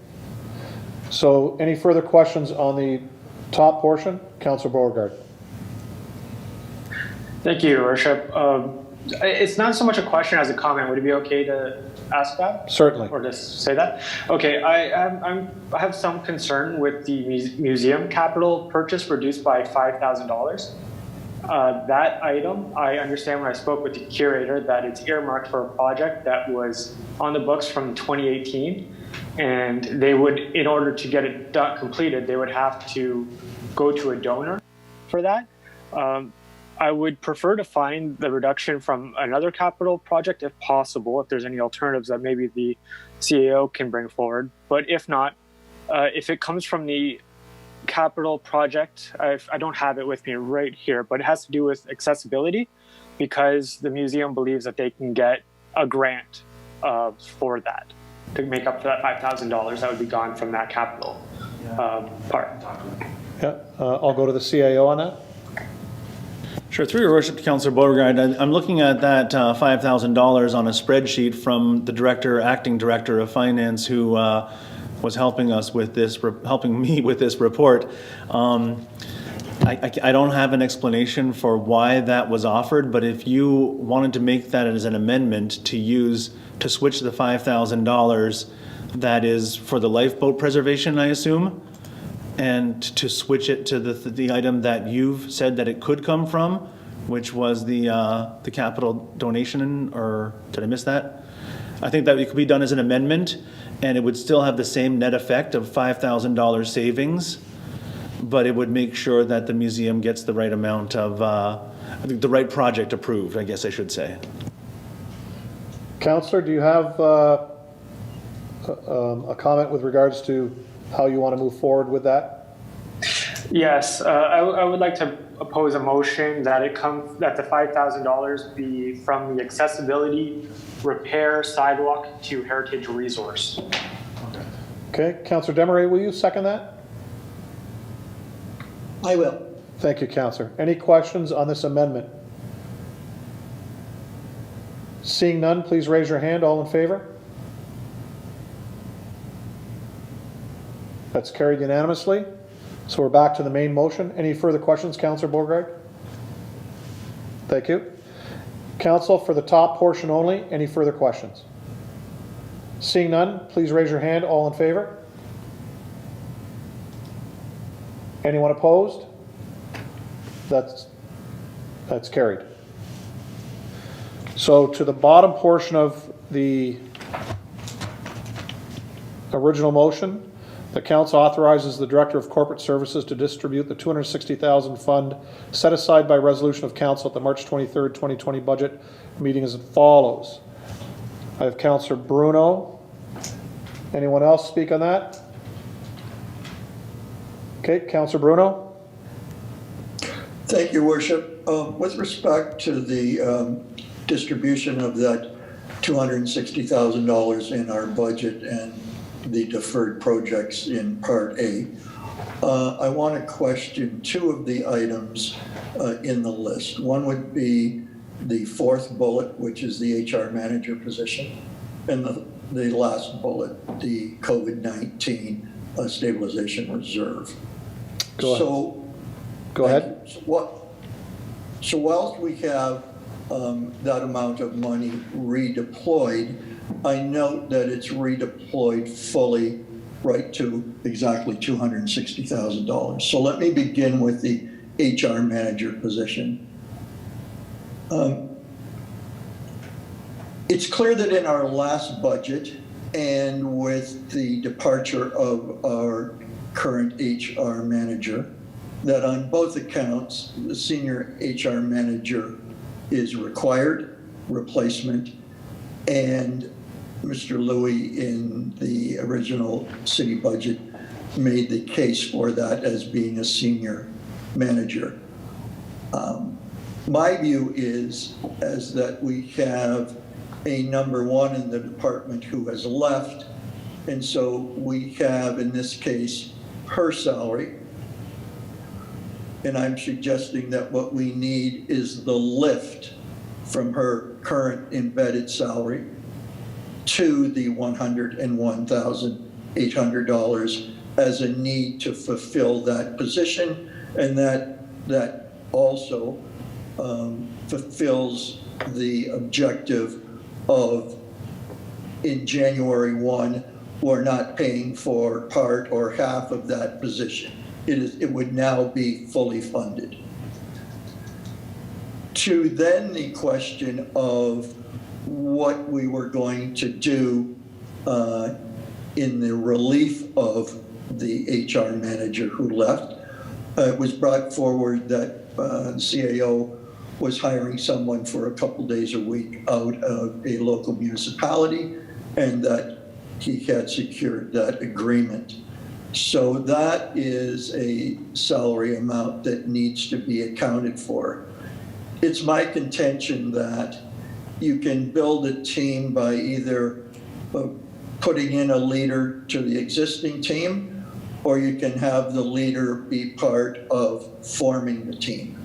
So any further questions on the top portion? Councillor Beauregard. Thank you, Your Worship. It's not so much a question as a comment. Would it be okay to ask that? Certainly. Or just say that? Okay, I have some concern with the museum capital purchase reduced by $5,000. That item, I understand when I spoke with the curator that it's earmarked for a project that was on the books from 2018. and they would, in order to get it completed, they would have to go to a donor for that. I would prefer to find the reduction from another capital project if possible, if there's any alternatives that maybe the CAO can bring forward. But if not, if it comes from the capital project, I don't have it with me right here, but it has to do with accessibility, because the museum believes that they can get a grant for that to make up for that $5,000 that would be gone from that capital part. Yeah, I'll go to the CAO on that. Sure, through your worship, Councillor Beauregard, I'm looking at that $5,000 on a spreadsheet from the acting director of finance who was helping us with this, helping me with this report. I don't have an explanation for why that was offered, but if you wanted to make that as an amendment to switch the $5,000 that is for the lifeboat preservation, I assume, and to switch it to the item that you've said that it could come from, which was the capital donation, or did I miss that? I think that it could be done as an amendment, and it would still have the same net effect of $5,000 savings, but it would make sure that the museum gets the right amount of, the right project approved, I guess I should say. Councillor, do you have a comment with regards to how you want to move forward with that? Yes, I would like to oppose a motion that the $5,000 be from the accessibility repair sidewalk to heritage resource. Okay, Councillor Demeray, will you second that? I will. Thank you, Councillor. Any questions on this amendment? Seeing none, please raise your hand. All in favor? That's carried unanimously. So we're back to the main motion. Any further questions, Councillor Beauregard? Thank you. Council, for the top portion only, any further questions? Seeing none, please raise your hand. All in favor? Anyone opposed? That's carried. So to the bottom portion of the original motion, the council authorizes the Director of Corporate Services to distribute the $260,000 fund set aside by resolution of council at the March 23rd, 2020 budget meeting as follows. I have Councillor Bruno. Anyone else speak on that? Okay, Councillor Bruno. Thank you, Worship. With respect to the distribution of that $260,000 in our budget and the deferred projects in Part A, I want to question two of the items in the list. One would be the fourth bullet, which is the HR manager position, and the last bullet, the COVID-19 stabilization reserve. Go ahead. So whilst we have that amount of money redeployed, I note that it's redeployed fully right to exactly $260,000. So let me begin with the HR manager position. It's clear that in our last budget, and with the departure of our current HR manager, that on both accounts, the senior HR manager is required replacement, and Mr. Louie in the original city budget made the case for that as being a senior manager. My view is that we have a number one in the department who has left, and so we have, in this case, her salary. And I'm suggesting that what we need is the lift from her current embedded salary to the $101,800 as a need to fulfill that position, and that also fulfills the objective of, in January 1, we're not paying for part or half of that position. It would now be fully funded. To then the question of what we were going to do in the relief of the HR manager who left. It was brought forward that the CAO was hiring someone for a couple days a week out of a local municipality, and that he had secured that agreement. So that is a salary amount that needs to be accounted for. It's my contention that you can build a team by either putting in a leader to the existing team, or you can have the leader be part of forming the team.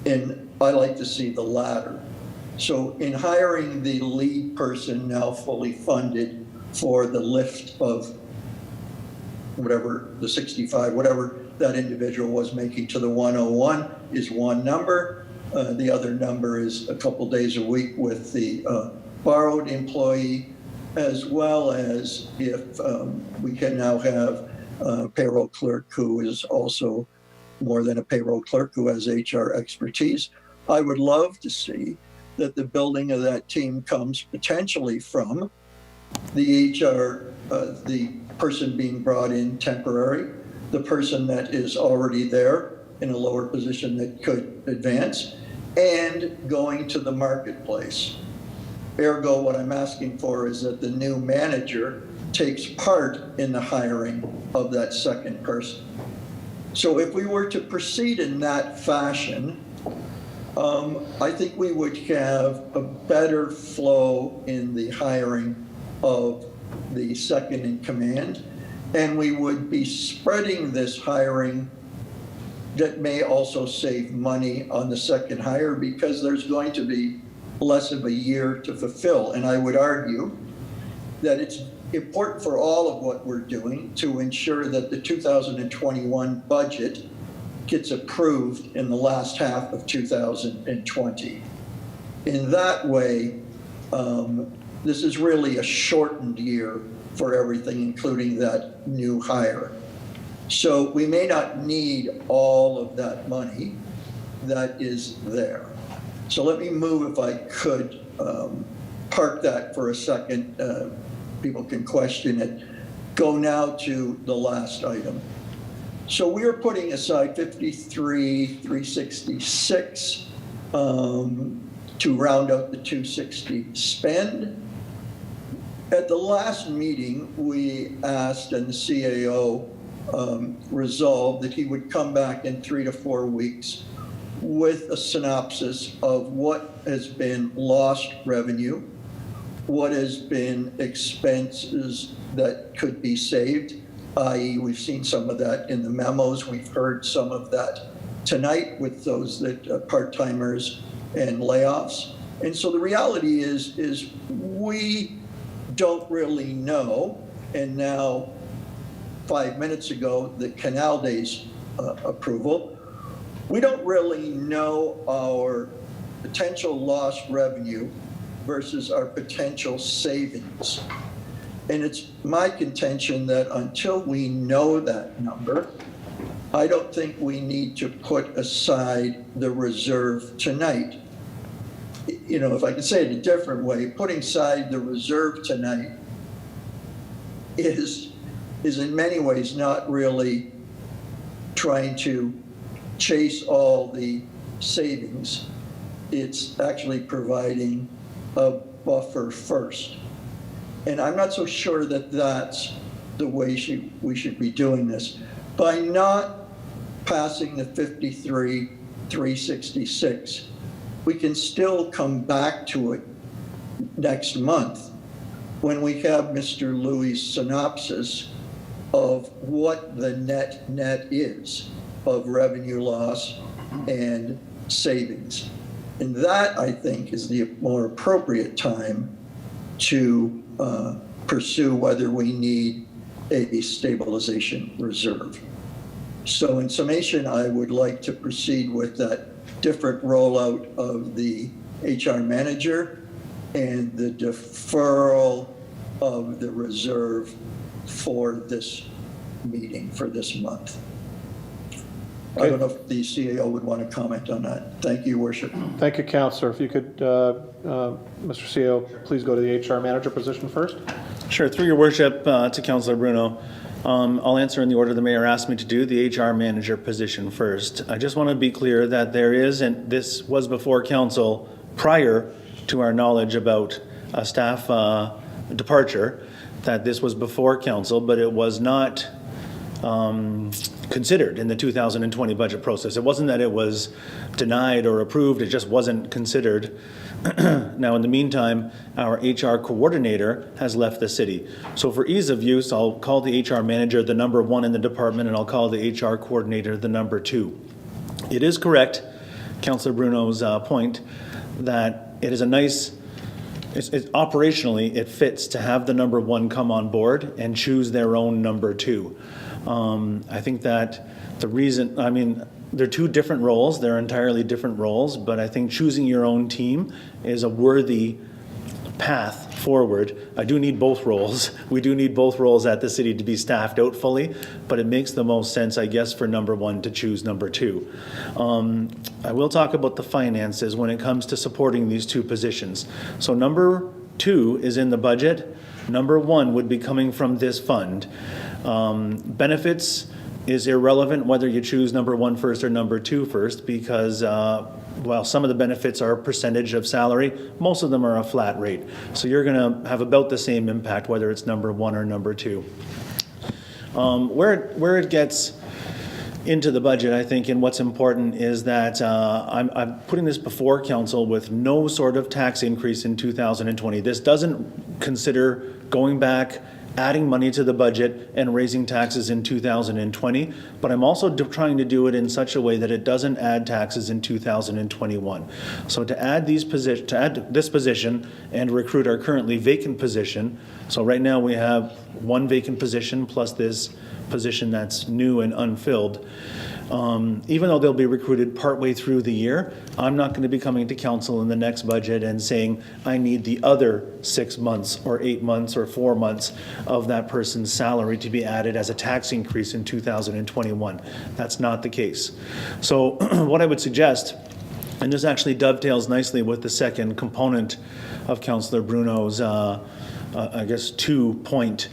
And I like to see the latter. So in hiring the lead person, now fully funded for the lift of whatever, the 65, whatever that individual was making to the 101 is one number. The other number is a couple days a week with the borrowed employee, as well as if we can now have a payroll clerk who is also more than a payroll clerk who has HR expertise. I would love to see that the building of that team comes potentially from the HR, the person being brought in temporary, the person that is already there in a lower position that could advance, and going to the marketplace. Ergo, what I'm asking for is that the new manager takes part in the hiring of that second person. So if we were to proceed in that fashion, I think we would have a better flow in the hiring of the second in command, and we would be spreading this hiring that may also save money on the second hire, because there's going to be less of a year to fulfill. And I would argue that it's important for all of what we're doing to ensure that the 2021 budget gets approved in the last half of 2020. In that way, this is really a shortened year for everything, including that new hire. So we may not need all of that money that is there. So let me move, if I could, park that for a second. People can question it. Go now to the last item. So we are putting aside $53,366 to round out the 260 spend. At the last meeting, we asked, and the CAO resolved that he would come back in 3 to 4 weeks with a synopsis of what has been lost revenue, what has been expenses that could be saved, i.e. we've seen some of that in the memos, we've heard some of that tonight with those that part-timers and layoffs. And so the reality is we don't really know, and now 5 minutes ago, the Canal Days approval, we don't really know our potential lost revenue versus our potential savings. And it's my contention that until we know that number, I don't think we need to put aside the reserve tonight. You know, if I can say it a different way, putting aside the reserve tonight is in many ways not really trying to chase all the savings. It's actually providing a buffer first. And I'm not so sure that that's the way we should be doing this. By not passing the 53,366, we can still come back to it next month when we have Mr. Louis' synopsis of what the net is of revenue loss and savings. And that, I think, is the more appropriate time to pursue whether we need a stabilization reserve. So in summation, I would like to proceed with that different rollout of the HR manager and the deferral of the reserve for this meeting, for this month. I don't know if the CAO would want to comment on that. Thank you, Your Worship. Thank you, Councillor. If you could, Mr. CAO, please go to the HR manager position first. Sure, through your worship to Councillor Bruno. I'll answer in the order the mayor asked me to do, the HR manager position first. I just want to be clear that there is, and this was before council prior to our knowledge about a staff departure, that this was before council, but it was not considered in the 2020 budget process. It wasn't that it was denied or approved, it just wasn't considered. Now, in the meantime, our HR coordinator has left the city. So for ease of use, I'll call the HR manager the number 1 in the department, and I'll call the HR coordinator the number 2. It is correct, Councillor Bruno's point, that it is a nice, operationally, it fits to have the number 1 come on board and choose their own number 2. I think that the reason, I mean, they're two different roles, they're entirely different roles, but I think choosing your own team is a worthy path forward. I do need both roles. We do need both roles at the city to be staffed out fully, but it makes the most sense, I guess, for number 1 to choose number 2. I will talk about the finances when it comes to supporting these 2 positions. So number 2 is in the budget. Number 1 would be coming from this fund. Benefits is irrelevant whether you choose number 1 first or number 2 first, because while some of the benefits are a percentage of salary, most of them are a flat rate. So you're going to have about the same impact whether it's number 1 or number 2. Where it gets into the budget, I think, and what's important is that I'm putting this before council with no sort of tax increase in 2020. This doesn't consider going back, adding money to the budget and raising taxes in 2020, but I'm also trying to do it in such a way that it doesn't add taxes in 2021. So to add this position and recruit our currently vacant position, so right now we have 1 vacant position plus this position that's new and unfilled. Even though they'll be recruited partway through the year, I'm not going to be coming to council in the next budget and saying I need the other 6 months or 8 months or 4 months of that person's salary to be added as a tax increase in 2021. That's not the case. So what I would suggest, and this actually dovetails nicely with the second component of Councillor Bruno's, I guess, 2-point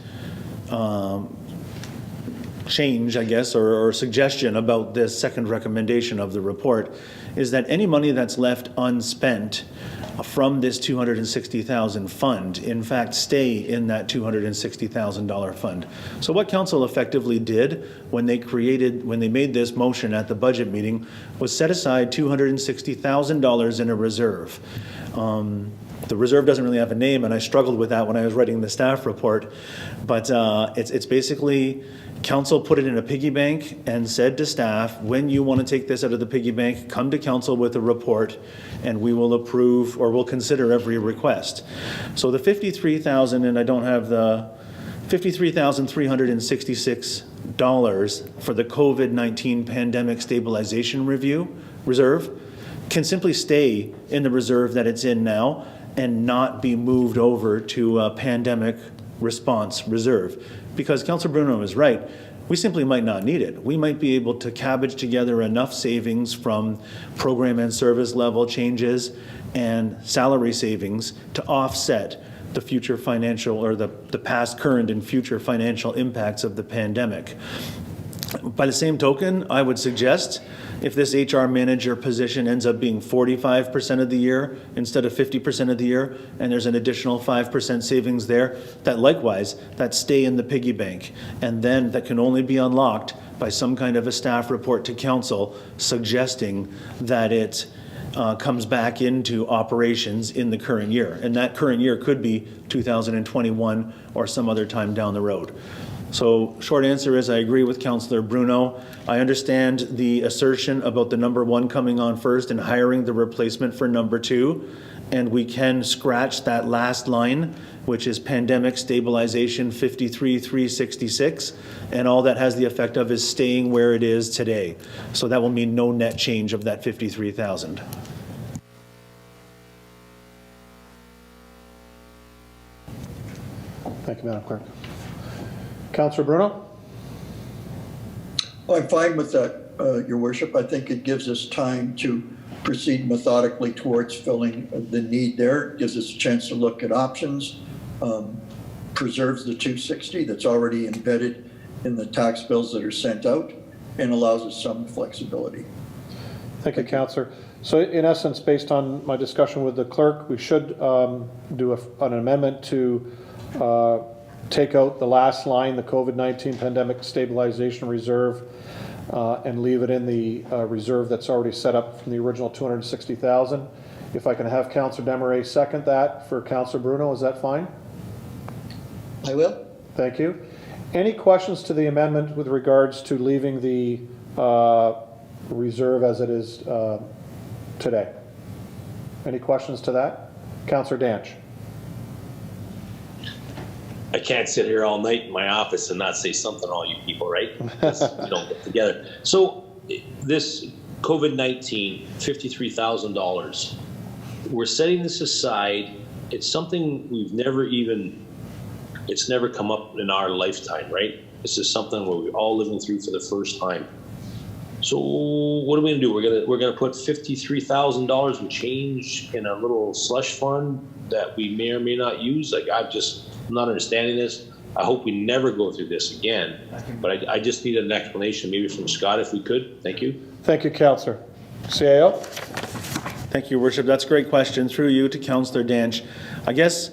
change, I guess, or suggestion about this second recommendation of the report, is that any money that's left unspent from this $260,000 fund, in fact, stay in that $260,000 fund. So what council effectively did when they made this motion at the budget meeting was set aside $260,000 in a reserve. The reserve doesn't really have a name, and I struggled with that when I was writing the staff report, but it's basically council put it in a piggy bank and said to staff, when you want to take this out of the piggy bank, come to council with a report and we will approve or we'll consider every request. So the $53,000, and I don't have the $53,366 for the COVID-19 pandemic stabilization reserve can simply stay in the reserve that it's in now and not be moved over to a pandemic response reserve. Because Councillor Bruno is right, we simply might not need it. We might be able to cabbage together enough savings from program and service level changes and salary savings to offset the future financial, or the past, current, and future financial impacts of the pandemic. By the same token, I would suggest if this HR manager position ends up being 45% of the year instead of 50% of the year, and there's an additional 5% savings there, that likewise, that stay in the piggy bank. And then that can only be unlocked by some kind of a staff report to council suggesting that it comes back into operations in the current year. And that current year could be 2021 or some other time down the road. So short answer is I agree with Councillor Bruno. I understand the assertion about the number 1 coming on first and hiring the replacement for number 2. And we can scratch that last line, which is pandemic stabilization 53,366. And all that has the effect of is staying where it is today. So that will mean no net change of that 53,000. Thank you, Madam Clerk. Councillor Bruno? I'm fine with that, Your Worship. I think it gives us time to proceed methodically towards filling the need there. It gives us a chance to look at options. preserves the 260 that's already embedded in the tax bills that are sent out and allows us some flexibility. Thank you, Councillor. So in essence, based on my discussion with the clerk, we should do an amendment to take out the last line, the COVID-19 Pandemic Stabilization Reserve, and leave it in the reserve that's already set up from the original 260,000. If I can have Councillor Desmarais second that for Councillor Bruno, is that fine? I will. Thank you. Any questions to the amendment with regards to leaving the reserve as it is today? Any questions to that? Councillor Danch. I can't sit here all night in my office and not say something to all you people, right? Because we don't get together. So this COVID-19, $53,000, we're setting this aside. It's something we've never even, it's never come up in our lifetime, right? This is something where we're all living through for the first time. So what are we gonna do? We're gonna put $53,000 and change in a little slush fund that we may or may not use. Like I'm not understanding this. I hope we never go through this again. But I just need an explanation, maybe from Scott, if we could. Thank you. Thank you, Councillor. CAO. Thank you, Your Worship. That's a great question. Through you to Councillor Danch. I guess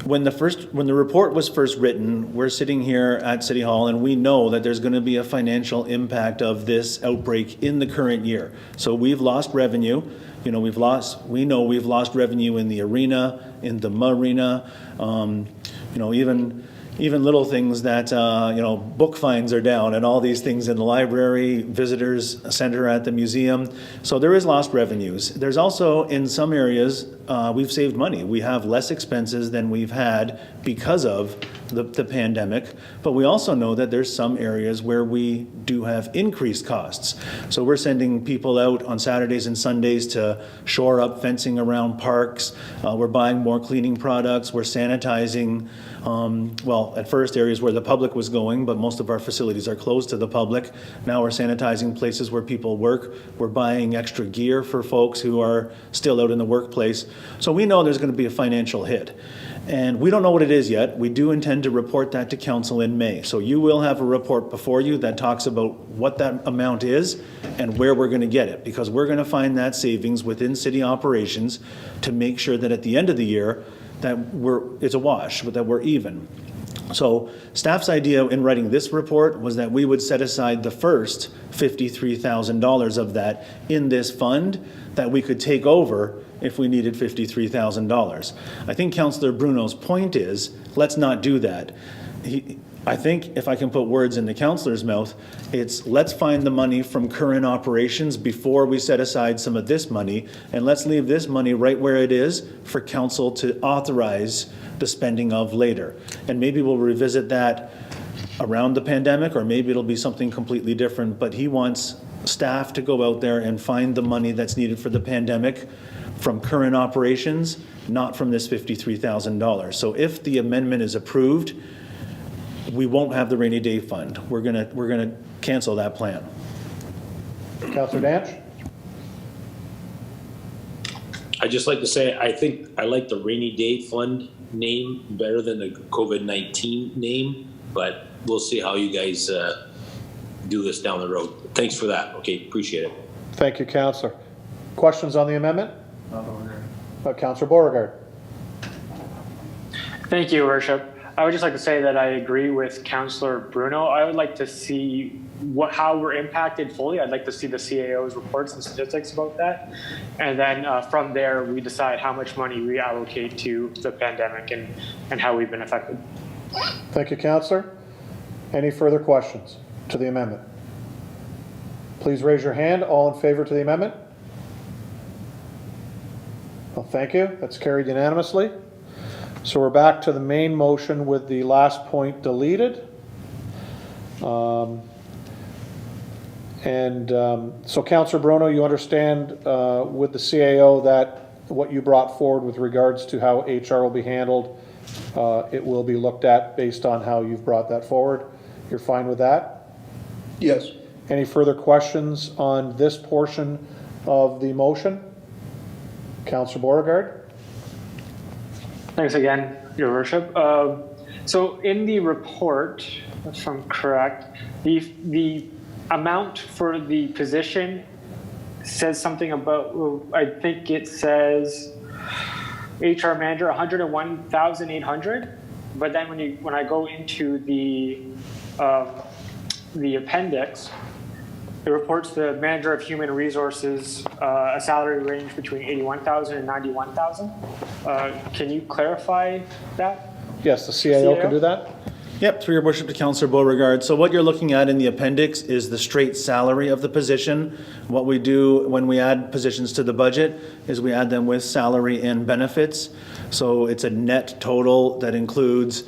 when the report was first written, we're sitting here at City Hall and we know that there's going to be a financial impact of this outbreak in the current year. So we've lost revenue. You know, we know we've lost revenue in the arena, in the marina, you know, even little things that, you know, book fines are down and all these things in the library, visitors center at the museum. So there is lost revenues. There's also, in some areas, we've saved money. We have less expenses than we've had because of the pandemic, but we also know that there's some areas where we do have increased costs. So we're sending people out on Saturdays and Sundays to shore up fencing around parks. We're buying more cleaning products. We're sanitizing, well, at first areas where the public was going, but most of our facilities are closed to the public. Now we're sanitizing places where people work. We're buying extra gear for folks who are still out in the workplace. So we know there's going to be a financial hit. And we don't know what it is yet. We do intend to report that to Council in May. So you will have a report before you that talks about what that amount is and where we're going to get it, because we're going to find that savings within city operations to make sure that at the end of the year that it's a wash, that we're even. So staff's idea in writing this report was that we would set aside the first $53,000 of that in this fund that we could take over if we needed $53,000. I think Councillor Bruno's point is, let's not do that. I think if I can put words in the councillor's mouth, it's let's find the money from current operations before we set aside some of this money, and let's leave this money right where it is for council to authorize the spending of later. And maybe we'll revisit that around the pandemic, or maybe it'll be something completely different, but he wants staff to go out there and find the money that's needed for the pandemic from current operations, not from this $53,000. So if the amendment is approved, we won't have the rainy day fund. We're gonna cancel that plan. Councillor Danch. I'd just like to say, I think I like the rainy day fund name better than the COVID-19 name, but we'll see how you guys do this down the road. Thanks for that. Okay, appreciate it. Thank you, Councillor. Questions on the amendment? Councillor Beauregard. Thank you, Your Worship. I would just like to say that I agree with Councillor Bruno. I would like to see how we're impacted fully. I'd like to see the CAO's reports and statistics about that. And then from there, we decide how much money we allocate to the pandemic and how we've been affected. Thank you, Councillor. Any further questions to the amendment? Please raise your hand. All in favor to the amendment? Well, thank you. That's carried unanimously. So we're back to the main motion with the last point deleted. So Councillor Bruno, you understand with the CAO that what you brought forward with regards to how HR will be handled, it will be looked at based on how you've brought that forward. You're fine with that? Yes. Any further questions on this portion of the motion? Councillor Beauregard. Thanks again, Your Worship. So in the report, if I'm correct, the amount for the position says something about, I think it says HR manager, 101,800. But then when I go into the appendix, it reports the manager of human resources, a salary range between 81,000 and 91,000. Can you clarify that? Yes, the CAO can do that. Yep, through your worship to Councillor Beauregard. So what you're looking at in the appendix is the straight salary of the position. What we do when we add positions to the budget is we add them with salary and benefits. So it's a net total that includes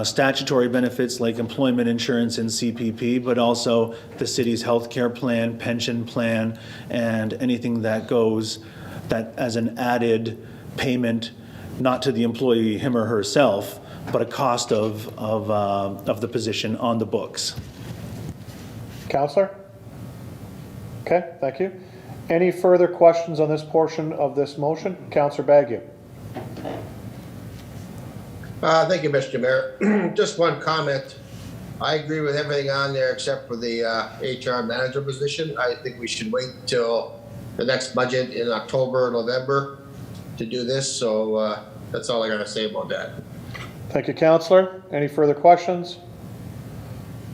statutory benefits like employment insurance and CPP, but also the city's healthcare plan, pension plan, and anything that goes that as an added payment, not to the employee, him or herself, but a cost of the position on the books. Councillor? Okay, thank you. Any further questions on this portion of this motion? Councillor Bagu. Thank you, Mr. Mayor. Just one comment. I agree with everything on there except for the HR manager position. I think we should wait till the next budget in October or November to do this. So that's all I got to say about that. Thank you, Councillor. Any further questions?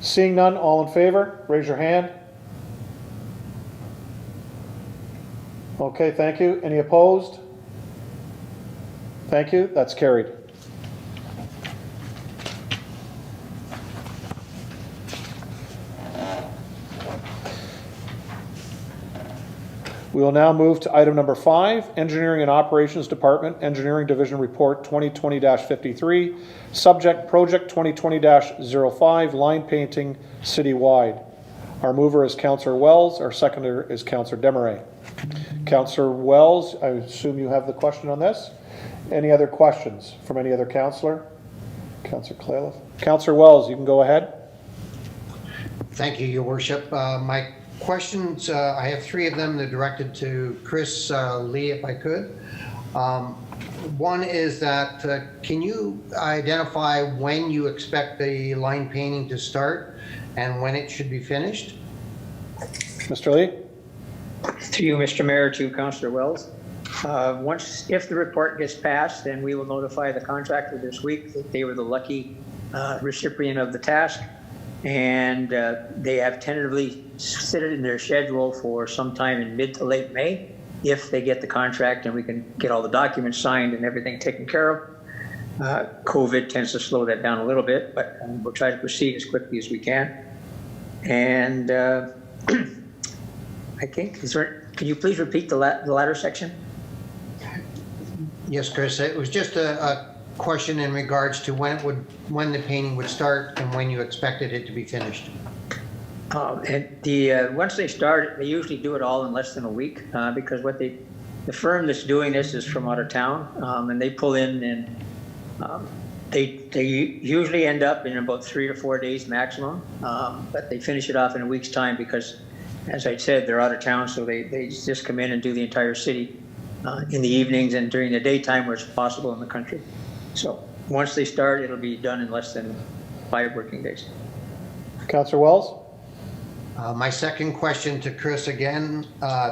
Seeing none, all in favor, raise your hand. Okay, thank you. Any opposed? Thank you, that's carried. We will now move to item number 5, Engineering and Operations Department, Engineering Division Report 2020-53, subject Project 2020-05, line painting citywide. Our mover is Councillor Wells, our seconder is Councillor Desmarais. Councillor Wells, I assume you have the question on this. Any other questions from any other councillor? Councillor Clayliff. Councillor Wells, you can go ahead. Thank you, Your Worship. My questions, I have 3 of them. They're directed to Chris Lee, if I could. One is that, can you identify when you expect the line painting to start and when it should be finished? Mr. Lee? Through you, Mr. Mayor, to Councillor Wells. If the report gets passed, then we will notify the contractor this week that they were the lucky recipient of the task. And they have tentatively set it in their schedule for sometime in mid to late May, if they get the contract and we can get all the documents signed and everything taken care of. COVID tends to slow that down a little bit, but we'll try to proceed as quickly as we can. And I think, can you please repeat the latter section? Yes, Chris, it was just a question in regards to when the painting would start and when you expected it to be finished. And once they start, they usually do it all in less than a week because the firm that's doing this is from out of town, and they pull in and they usually end up in about 3 to 4 days maximum, but they finish it off in a week's time because, as I said, they're out of town, so they just come in and do the entire city in the evenings and during the daytime where it's possible in the country. So once they start, it'll be done in less than 5 working days. Councillor Wells? My second question to Chris again,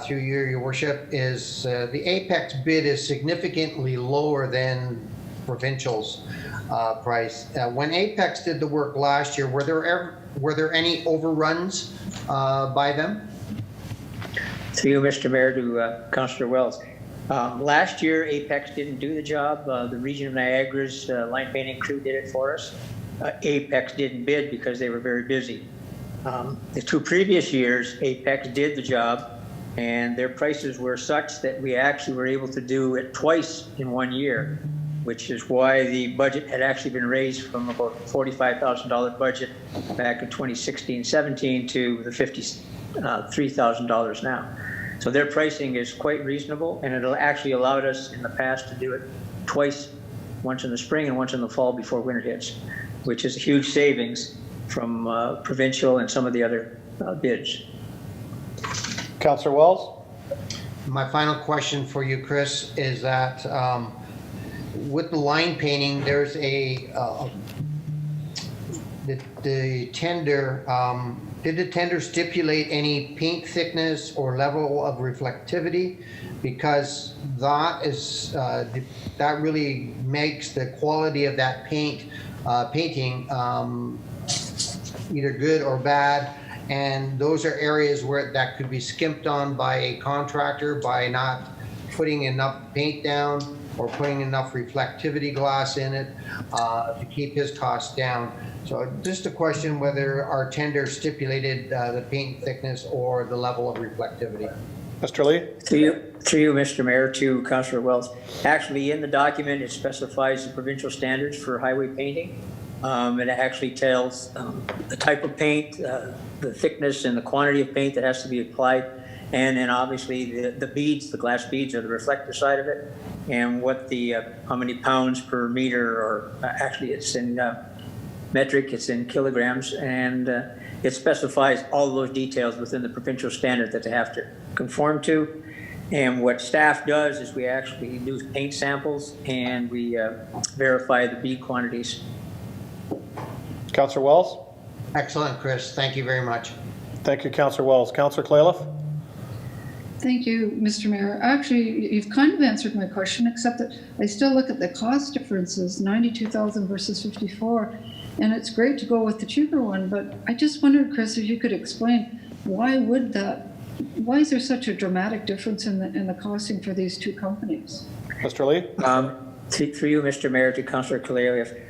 through you, Your Worship, is the Apex bid is significantly lower than Provincial's price. When Apex did the work last year, were there any overruns by them? Through you, Mr. Mayor, to Councillor Wells. Last year, Apex didn't do the job. The Region of Niagara's line painting crew did it for us. Apex didn't bid because they were very busy. The 2 previous years, Apex did the job, and their prices were such that we actually were able to do it twice in 1 year, which is why the budget had actually been raised from about $45,000 budget back in 2016-17 to the $53,000 now. So their pricing is quite reasonable, and it'll actually allowed us in the past to do it twice, once in the spring and once in the fall before winter hits, which is a huge savings from Provincial and some of the other bids. Councillor Wells? My final question for you, Chris, is that with the line painting, there's a the tender, did the tender stipulate any paint thickness or level of reflectivity? Because that is, that really makes the quality of that painting either good or bad. And those are areas where that could be skimped on by a contractor by not putting enough paint down or putting enough reflectivity glass in it to keep his costs down. So just a question whether our tender stipulated the paint thickness or the level of reflectivity. Mr. Lee? Through you, Mr. Mayor, to Councillor Wells. Actually, in the document, it specifies the provincial standards for highway painting. It actually tells the type of paint, the thickness and the quantity of paint that has to be applied, and then obviously the beads, the glass beads, are the reflector side of it, and what the how many pounds per meter, or actually it's in metric, it's in kilograms, and it specifies all of those details within the provincial standard that they have to conform to. And what staff does is we actually do paint samples and we verify the bead quantities. Councillor Wells? Excellent, Chris. Thank you very much. Thank you, Councillor Wells. Councillor Clayliff? Thank you, Mr. Mayor. Actually, you've kind of answered my question, except that I still look at the cost differences, 92,000 versus 54, and it's great to go with the cheaper one, but I just wondered, Chris, if you could explain why is there such a dramatic difference in the costing for these two companies? Mr. Lee? Through you, Mr. Mayor, to Councillor Colborne.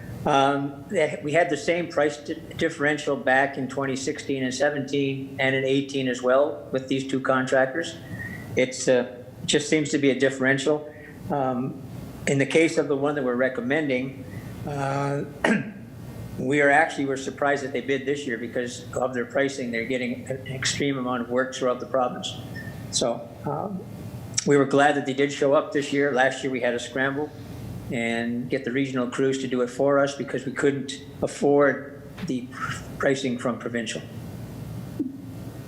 We had the same price differential back in 2016 and 17 and in 18 as well with these two contractors. It's just seems to be a differential. In the case of the one that we're recommending, we're surprised that they bid this year because of their pricing. They're getting an extreme amount of work throughout the province. So we were glad that they did show up this year. Last year we had a scramble and get the regional crews to do it for us because we couldn't afford the pricing from provincial.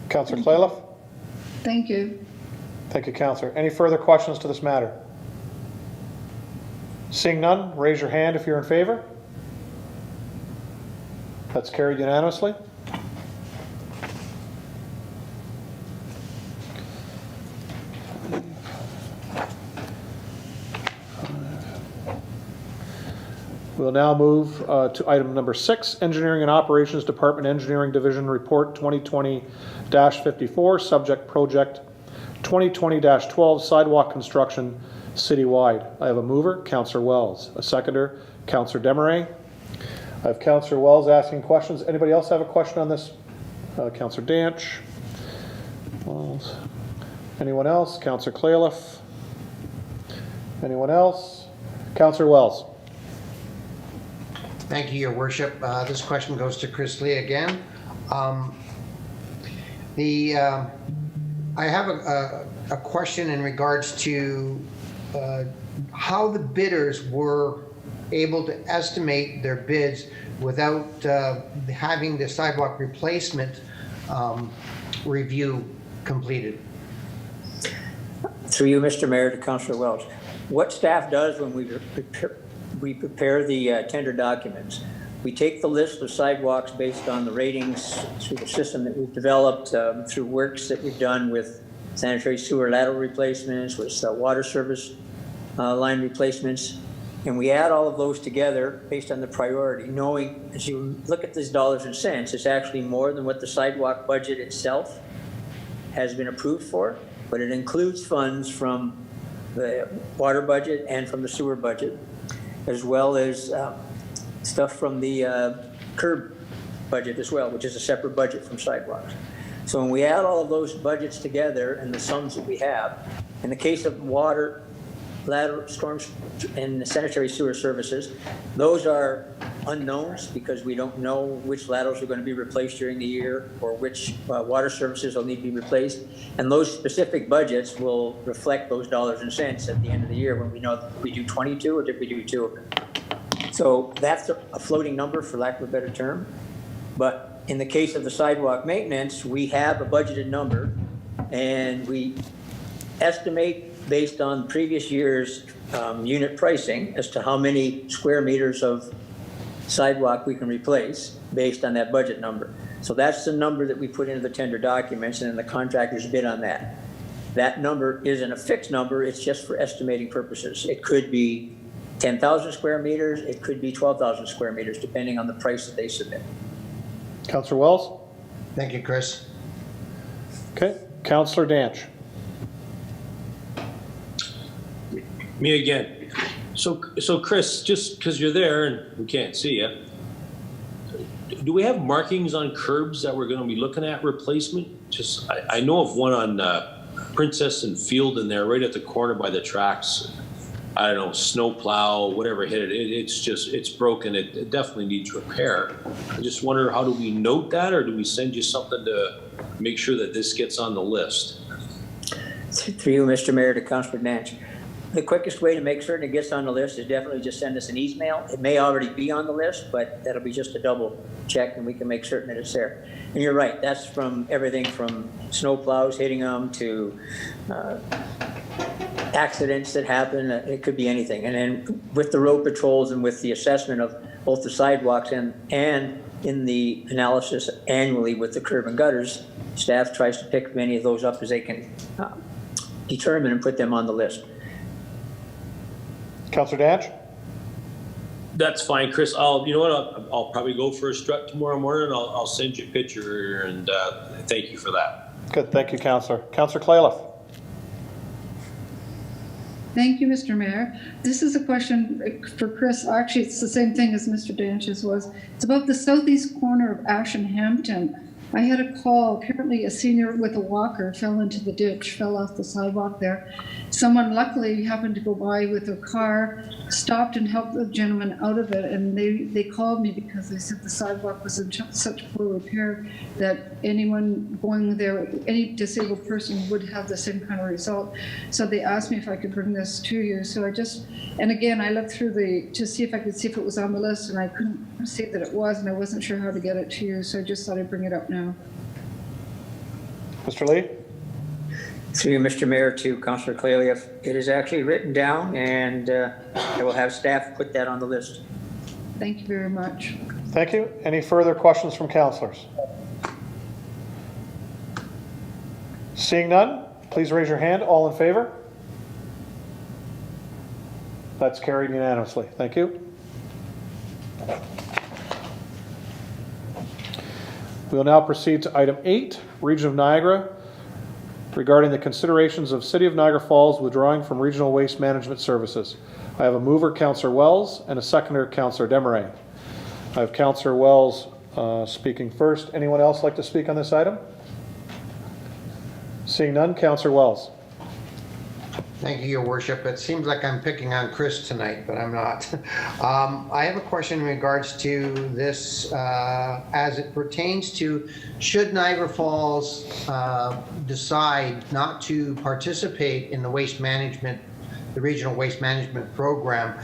Councillor Clayliff? Thank you. Thank you, Councillor. Any further questions to this matter? Seeing none, raise your hand if you're in favor. That's carried unanimously. We'll now move to item number 6, Engineering and Operations Department Engineering Division Report 2020-54, subject project 2020-12 sidewalk construction citywide. I have a mover, Councillor Wells. A seconder, Councillor Desmarais. I have Councillor Wells asking questions. Anybody else have a question on this? Councillor Danch. Wells. Anyone else? Councillor Clayliff. Anyone else? Councillor Wells. Thank you, Your Worship. This question goes to Chris Lee again. I have a question in regards to how the bidders were able to estimate their bids without having the sidewalk replacement review completed. Through you, Mr. Mayor, to Councillor Welch. What staff does when we prepare the tender documents, we take the list of sidewalks based on the ratings through the system that we've developed, through works that we've done with sanitary sewer lateral replacements, with water service line replacements, and we add all of those together based on the priority, knowing as you look at these dollars and cents, it's actually more than what the sidewalk budget itself has been approved for, but it includes funds from the water budget and from the sewer budget, as well as stuff from the curb budget as well, which is a separate budget from sidewalks. So when we add all of those budgets together and the sums that we have, in the case of water, lateral storms and the sanitary sewer services, those are unknowns because we don't know which laterals are going to be replaced during the year or which water services will need to be replaced. And those specific budgets will reflect those dollars and cents at the end of the year when we know that we do 22 or did we do 2 of them. So that's a floating number, for lack of a better term. But in the case of the sidewalk maintenance, we have a budgeted number and we estimate based on previous year's unit pricing as to how many square meters of sidewalk we can replace based on that budget number. So that's the number that we put into the tender documents, and then the contractors bid on that. That number isn't a fixed number, it's just for estimating purposes. It could be 10,000 square meters, it could be 12,000 square meters, depending on the price that they submit. Councillor Wells? Thank you, Chris. Okay. Councillor Danch? Me again. So Chris, just because you're there and we can't see you, do we have markings on curbs that we're going to be looking at replacement? Just, I know of one on Princess and Field in there, right at the corner by the tracks. I don't know, snow plow, whatever hit it. It's broken. It definitely needs repair. I just wonder, how do we note that, or do we send you something to make sure that this gets on the list? Through you, Mr. Mayor, to Councillor Nance. The quickest way to make certain it gets on the list is definitely just send us an email. It may already be on the list, but that'll be just a double check and we can make certain that it's there. And you're right, that's from everything from snow plows hitting them to accidents that happen. It could be anything. And then with the road patrols and with the assessment of both the sidewalks and in the analysis annually with the curb and gutters, staff tries to pick many of those up as they can determine and put them on the list. Councillor Danch? That's fine, Chris. You know what? I'll probably go for a strut tomorrow morning. I'll send you a picture, and thank you for that. Good, thank you, Councillor. Councillor Clayliff? Thank you, Mr. Mayor. This is a question for Chris. Actually, it's the same thing as Mr. Danch's was. It's about the southeast corner of Ash and Hampton. I had a call, apparently a senior with a walker fell into the ditch, fell off the sidewalk there. Someone luckily happened to go by with a car, stopped and helped the gentleman out of it, and they called me because they said the sidewalk was in such poor repair that anyone going there, any disabled person would have the same kind of result. So they asked me if I could bring this to you. So and again, I looked through to see if I could see if it was on the list, and I couldn't see that it was, and I wasn't sure how to get it to you, so I just thought I'd bring it up now. Mr. Lee? Through you, Mr. Mayor, to Councillor Clayliff. It is actually written down, and I will have staff put that on the list. Thank you very much. Thank you. Any further questions from councillors? Seeing none, please raise your hand. All in favor? That's carried unanimously. Thank you. We will now proceed to item 8, Region of Niagara, regarding the considerations of City of Niagara Falls withdrawing from Regional Waste Management Services. I have a mover, Councillor Wells, and a seconder, Councillor Desmarais. I have Councillor Wells speaking first. Anyone else like to speak on this item? Seeing none, Councillor Wells. Thank you, Your Worship. It seems like I'm picking on Chris tonight, but I'm not. I have a question in regards to this as it pertains to should Niagara Falls decide not to participate in the waste management, the regional waste management program,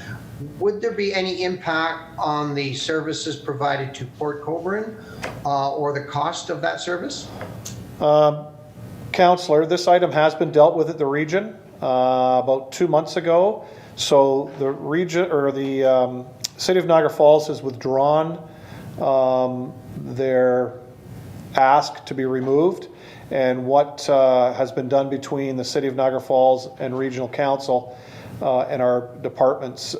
would there be any impact on the services provided to Port Colborne or the cost of that service? Councillor, this item has been dealt with at the region about 2 months ago. So the region, or the City of Niagara Falls, has withdrawn their ask to be removed. And what has been done between the City of Niagara Falls and Regional Council and our departments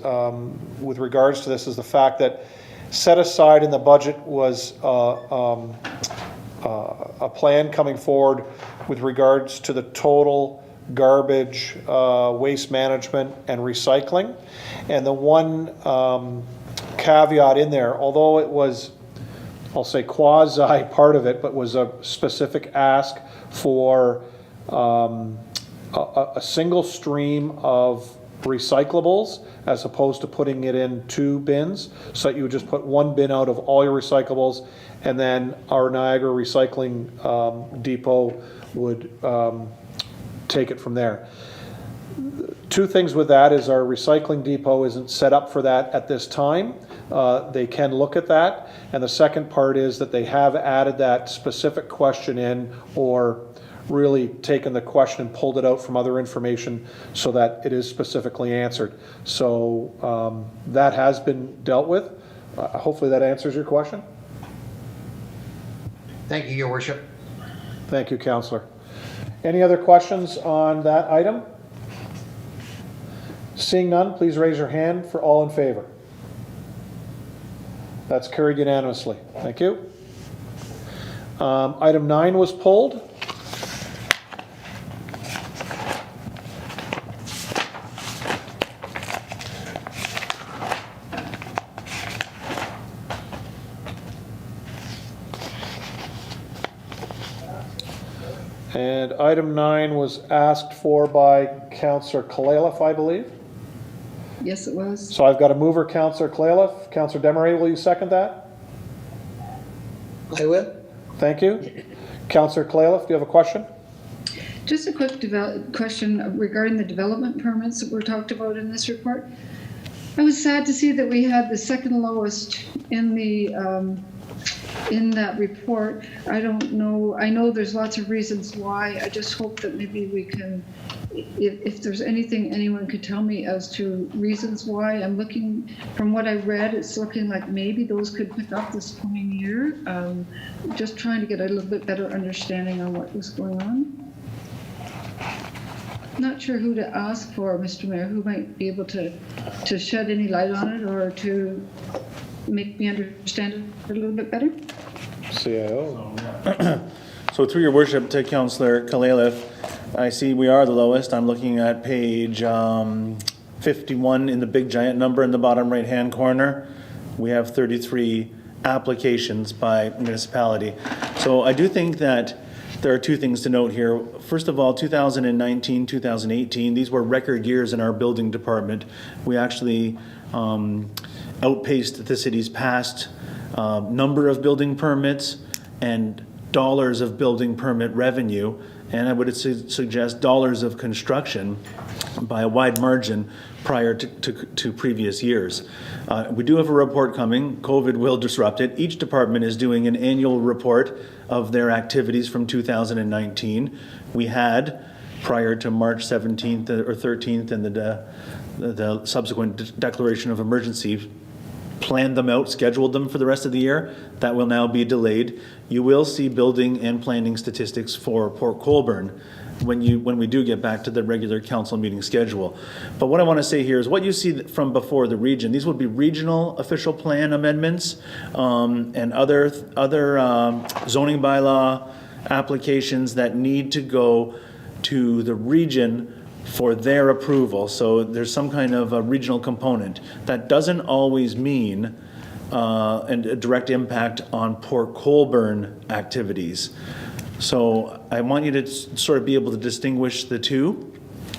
with regards to this is the fact that set aside in the budget was a plan coming forward with regards to the total garbage, waste management, and recycling. And the one caveat in there, although it was, I'll say quasi part of it, but was a specific ask for a single stream of recyclables as opposed to putting it in 2 bins, so that you would just put 1 bin out of all your recyclables, and then our Niagara Recycling Depot would take it from there. 2 things with that is our recycling depot isn't set up for that at this time. They can look at that. And the second part is that they have added that specific question in, or really taken the question and pulled it out from other information so that it is specifically answered. So that has been dealt with. Hopefully that answers your question. Thank you, Your Worship. Thank you, Councillor. Any other questions on that item? Seeing none, please raise your hand for all in favor. That's carried unanimously. Thank you. Item 9 was pulled. And item 9 was asked for by Councillor Kalaliff, I believe. Yes, it was. So I've got a mover, Councillor Kalaliff. Councillor Desmarais, will you second that? I will. Thank you. Councillor Kalaliff, do you have a question? Just a quick question regarding the development permits that were talked about in this report. I was sad to see that we had the second lowest in the in that report. I don't know. I know there's lots of reasons why. I just hope that maybe we can, if there's anything anyone could tell me as to reasons why. I'm looking, from what I read, it's looking like maybe those could pick up this coming year. Just trying to get a little bit better understanding on what was going on. Not sure who to ask for, Mr. Mayor, who might be able to shed any light on it or to make me understand it a little bit better. CIO. So through your worship to Councillor Kalaliff, I see we are the lowest. I'm looking at page 51 in the big giant number in the bottom right hand corner. We have 33 applications by municipality. So I do think that there are two things to note here. First of all, 2019, 2018, these were record years in our building department. We actually outpaced the city's past number of building permits and dollars of building permit revenue, and I would suggest dollars of construction by a wide margin prior to previous years. We do have a report coming. COVID will disrupt it. Each department is doing an annual report of their activities from 2019. We had, prior to March 17th or 13th and the subsequent declaration of emergency, planned them out, scheduled them for the rest of the year. That will now be delayed. You will see building and planning statistics for Port Colborne when we do get back to the regular council meeting schedule. But what I want to say here is what you see from before the region. These would be regional official plan amendments and other zoning bylaw applications that need to go to the region for their approval. So there's some kind of a regional component. That doesn't always mean and a direct impact on Port Colborne activities. So I want you to sort of be able to distinguish the two.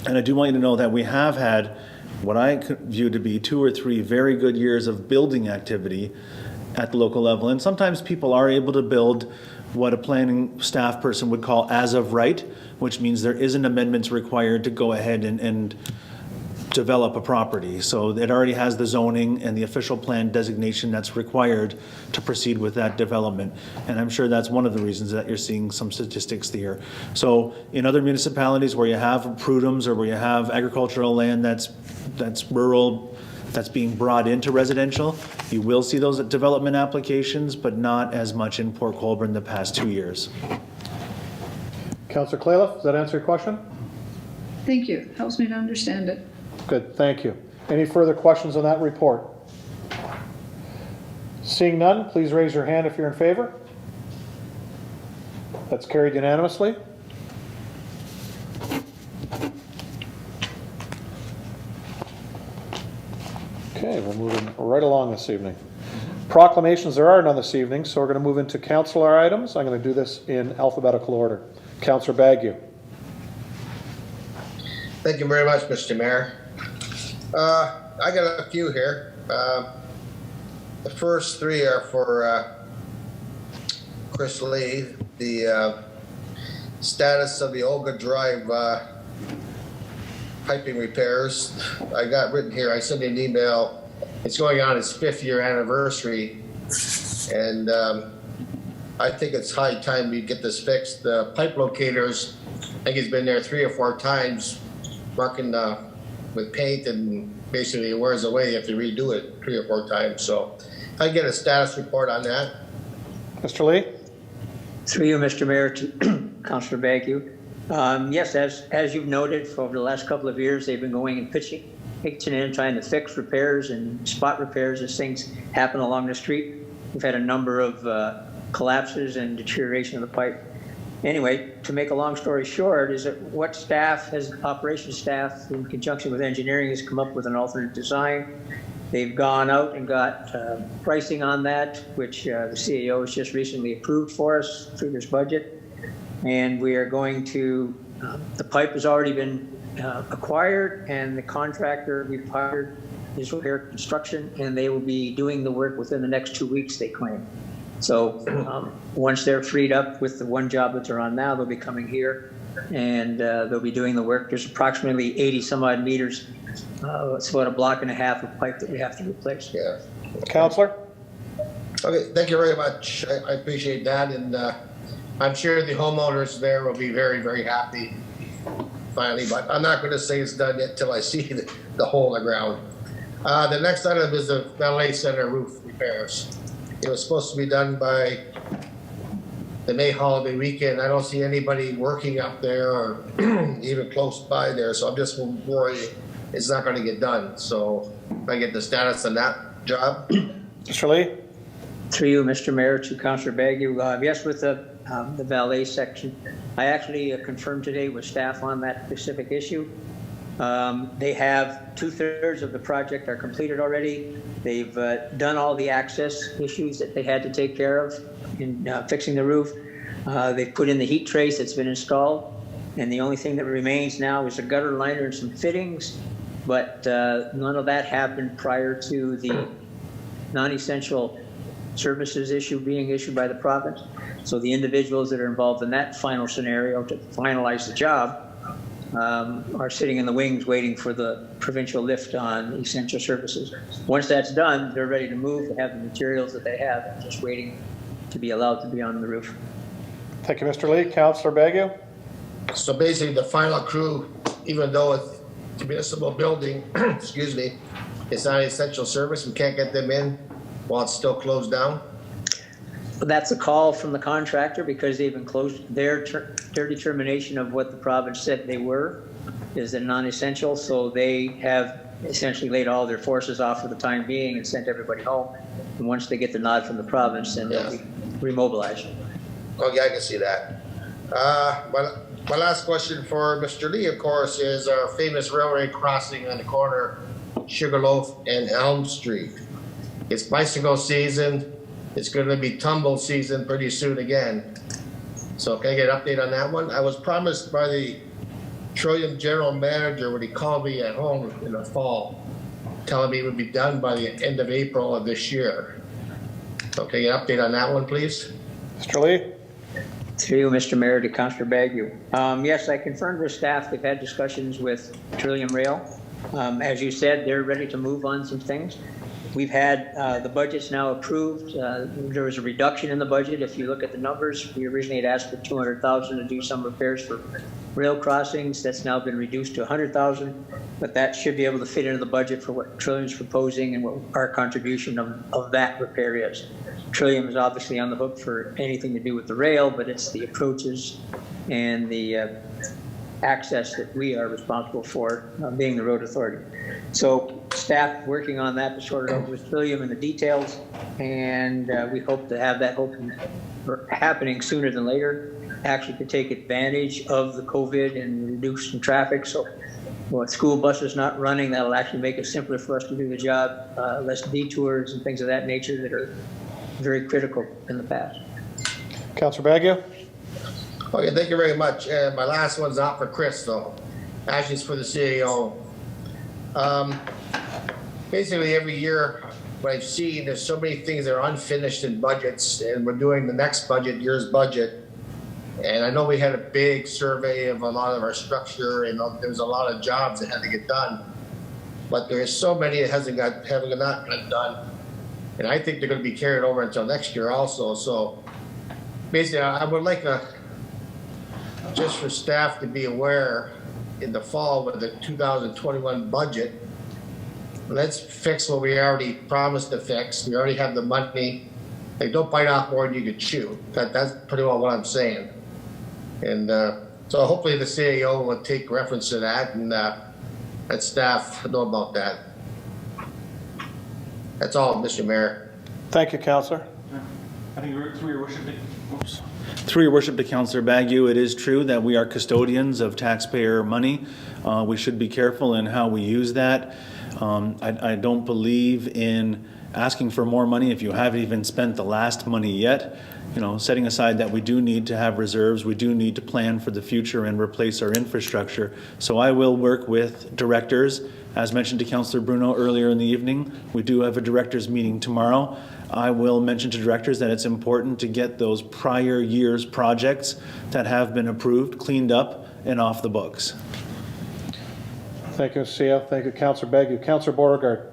And I do want you to know that we have had what I view to be 2 or 3 very good years of building activity at the local level. And sometimes people are able to build what a planning staff person would call as of right, which means there isn't amendments required to go ahead and develop a property. So it already has the zoning and the official plan designation that's required to proceed with that development. And I'm sure that's one of the reasons that you're seeing some statistics here. So in other municipalities where you have prudums or where you have agricultural land that's rural, that's being brought into residential, you will see those development applications, but not as much in Port Colborne the past 2 years. Councillor Kalaliff, does that answer your question? Thank you. Helps me to understand it. Good, thank you. Any further questions on that report? Seeing none, please raise your hand if you're in favor. That's carried unanimously. Okay, we're moving right along this evening. Proclamations, there are none this evening, so we're going to move into councillor items. I'm going to do this in alphabetical order. Councillor Bagu. Thank you very much, Mr. Mayor. I got a few here. The first 3 are for Chris Lee. The status of the Olga Drive piping repairs. I got written here, I sent an email. It's going on its 5th year anniversary. And I think it's high time we get this fixed. The pipe locators, I think he's been there 3 or 4 times, marking the with paint and basically it wears away. You have to redo it 3 or 4 times. So I get a status report on that. Mr. Lee? Through you, Mr. Mayor, to Councillor Bagu. Yes, as you've noted, for over the last couple of years, they've been going and pitching in, trying to fix repairs and spot repairs as things happen along the street. We've had a number of collapses and deterioration of the pipe. Anyway, to make a long story short, is that what operations staff in conjunction with engineering has come up with an alternate design. They've gone out and got pricing on that, which the CAO has just recently approved for us through this budget. And we are going to, the pipe has already been acquired, and the contractor we've hired is Repair Construction, and they will be doing the work within the next 2 weeks, they claim. So once they're freed up with the one job that they're on now, they'll be coming here and they'll be doing the work. There's approximately 80 some odd meters. It's about 1.5 blocks of pipe that we have to replace. Yeah. Councillor? Okay, thank you very much. I appreciate that. And I'm sure the homeowners there will be very, very happy finally, but I'm not going to say it's done yet till I see the hole in the ground. The next item is the valet center roof repairs. It was supposed to be done by the May holiday weekend. I don't see anybody working up there or even close by there, so I'm just worried it's not going to get done. So if I get the status on that job. Mr. Lee? Through you, Mr. Mayor, to Councillor Bagu. Yes, with the valet section, I actually confirmed today with staff on that specific issue. They have 2/3 of the project are completed already. They've done all the access issues that they had to take care of in fixing the roof. They've put in the heat trace that's been installed, and the only thing that remains now is a gutter liner and some fittings, but none of that happened prior to the non-essential services issue being issued by the province. So the individuals that are involved in that final scenario to finalize the job are sitting in the wings waiting for the provincial lift on essential services. Once that's done, they're ready to move. They have the materials that they have, and just waiting to be allowed to be on the roof. Thank you, Mr. Lee. Councillor Bagu? So basically the final crew, even though it's a municipal building, excuse me, it's not an essential service, we can't get them in while it's still closed down? That's a call from the contractor because they've enclosed their determination of what the province said they were is a non-essential. So they have essentially laid all their forces off for the time being and sent everybody home. And once they get the nod from the province, then they'll be remobilized. Okay, I can see that. My last question for Mr. Lee, of course, is our famous railway crossing on the corner, Sugarloaf and Elm Street. It's bicycle season. It's going to be tumble season pretty soon again. So can I get an update on that one? I was promised by the Trillium general manager when he called me at home in the fall, telling me it would be done by the end of April of this year. So can I get an update on that one, please? Mr. Lee? Through you, Mr. Mayor, to Councillor Bagu. Yes, I confirmed with staff. They've had discussions with Trillium Rail. As you said, they're ready to move on some things. We've had the budget's now approved. There was a reduction in the budget. If you look at the numbers, we originally had asked for $200,000 to do some repairs for rail crossings. That's now been reduced to $100,000, but that should be able to fit into the budget for what Trillium's proposing and what our contribution of that repair is. Trillium is obviously on the hook for anything to do with the rail, but it's the approaches and the access that we are responsible for, being the road authority. So staff working on that to sort it out with Trillium and the details, and we hope to have that happening sooner than later, actually to take advantage of the COVID and reduce some traffic. So with school buses not running, that'll actually make it simpler for us to do the job, less detours and things of that nature that are very critical in the past. Councillor Bagu? Okay, thank you very much. And my last one's not for Chris, though. Actually, it's for the CEO. Basically, every year, what I've seen, there's so many things that are unfinished in budgets, and we're doing the next year's budget. And I know we had a big survey of a lot of our structure, and there's a lot of jobs that had to get done. But there's so many that haven't got done. And I think they're going to be carried over until next year also. So basically, I would like just for staff to be aware in the fall with the 2021 budget. Let's fix what we already promised to fix. We already have the money. Like, don't bite off more than you can chew. That's pretty well what I'm saying. And so hopefully the CAO will take reference to that and let staff know about that. That's all, Mr. Mayor. Thank you, Councillor. I think through your worship to Councillor Bagu, it is true that we are custodians of taxpayer money. We should be careful in how we use that. I don't believe in asking for more money if you haven't even spent the last money yet. You know, setting aside that we do need to have reserves, we do need to plan for the future and replace our infrastructure. So I will work with directors. As mentioned to Councillor Bruno earlier in the evening, we do have a directors meeting tomorrow. I will mention to directors that it's important to get those prior year's projects that have been approved cleaned up and off the books. Thank you, CEO. Thank you, Councillor Bagu. Councillor Beauregard.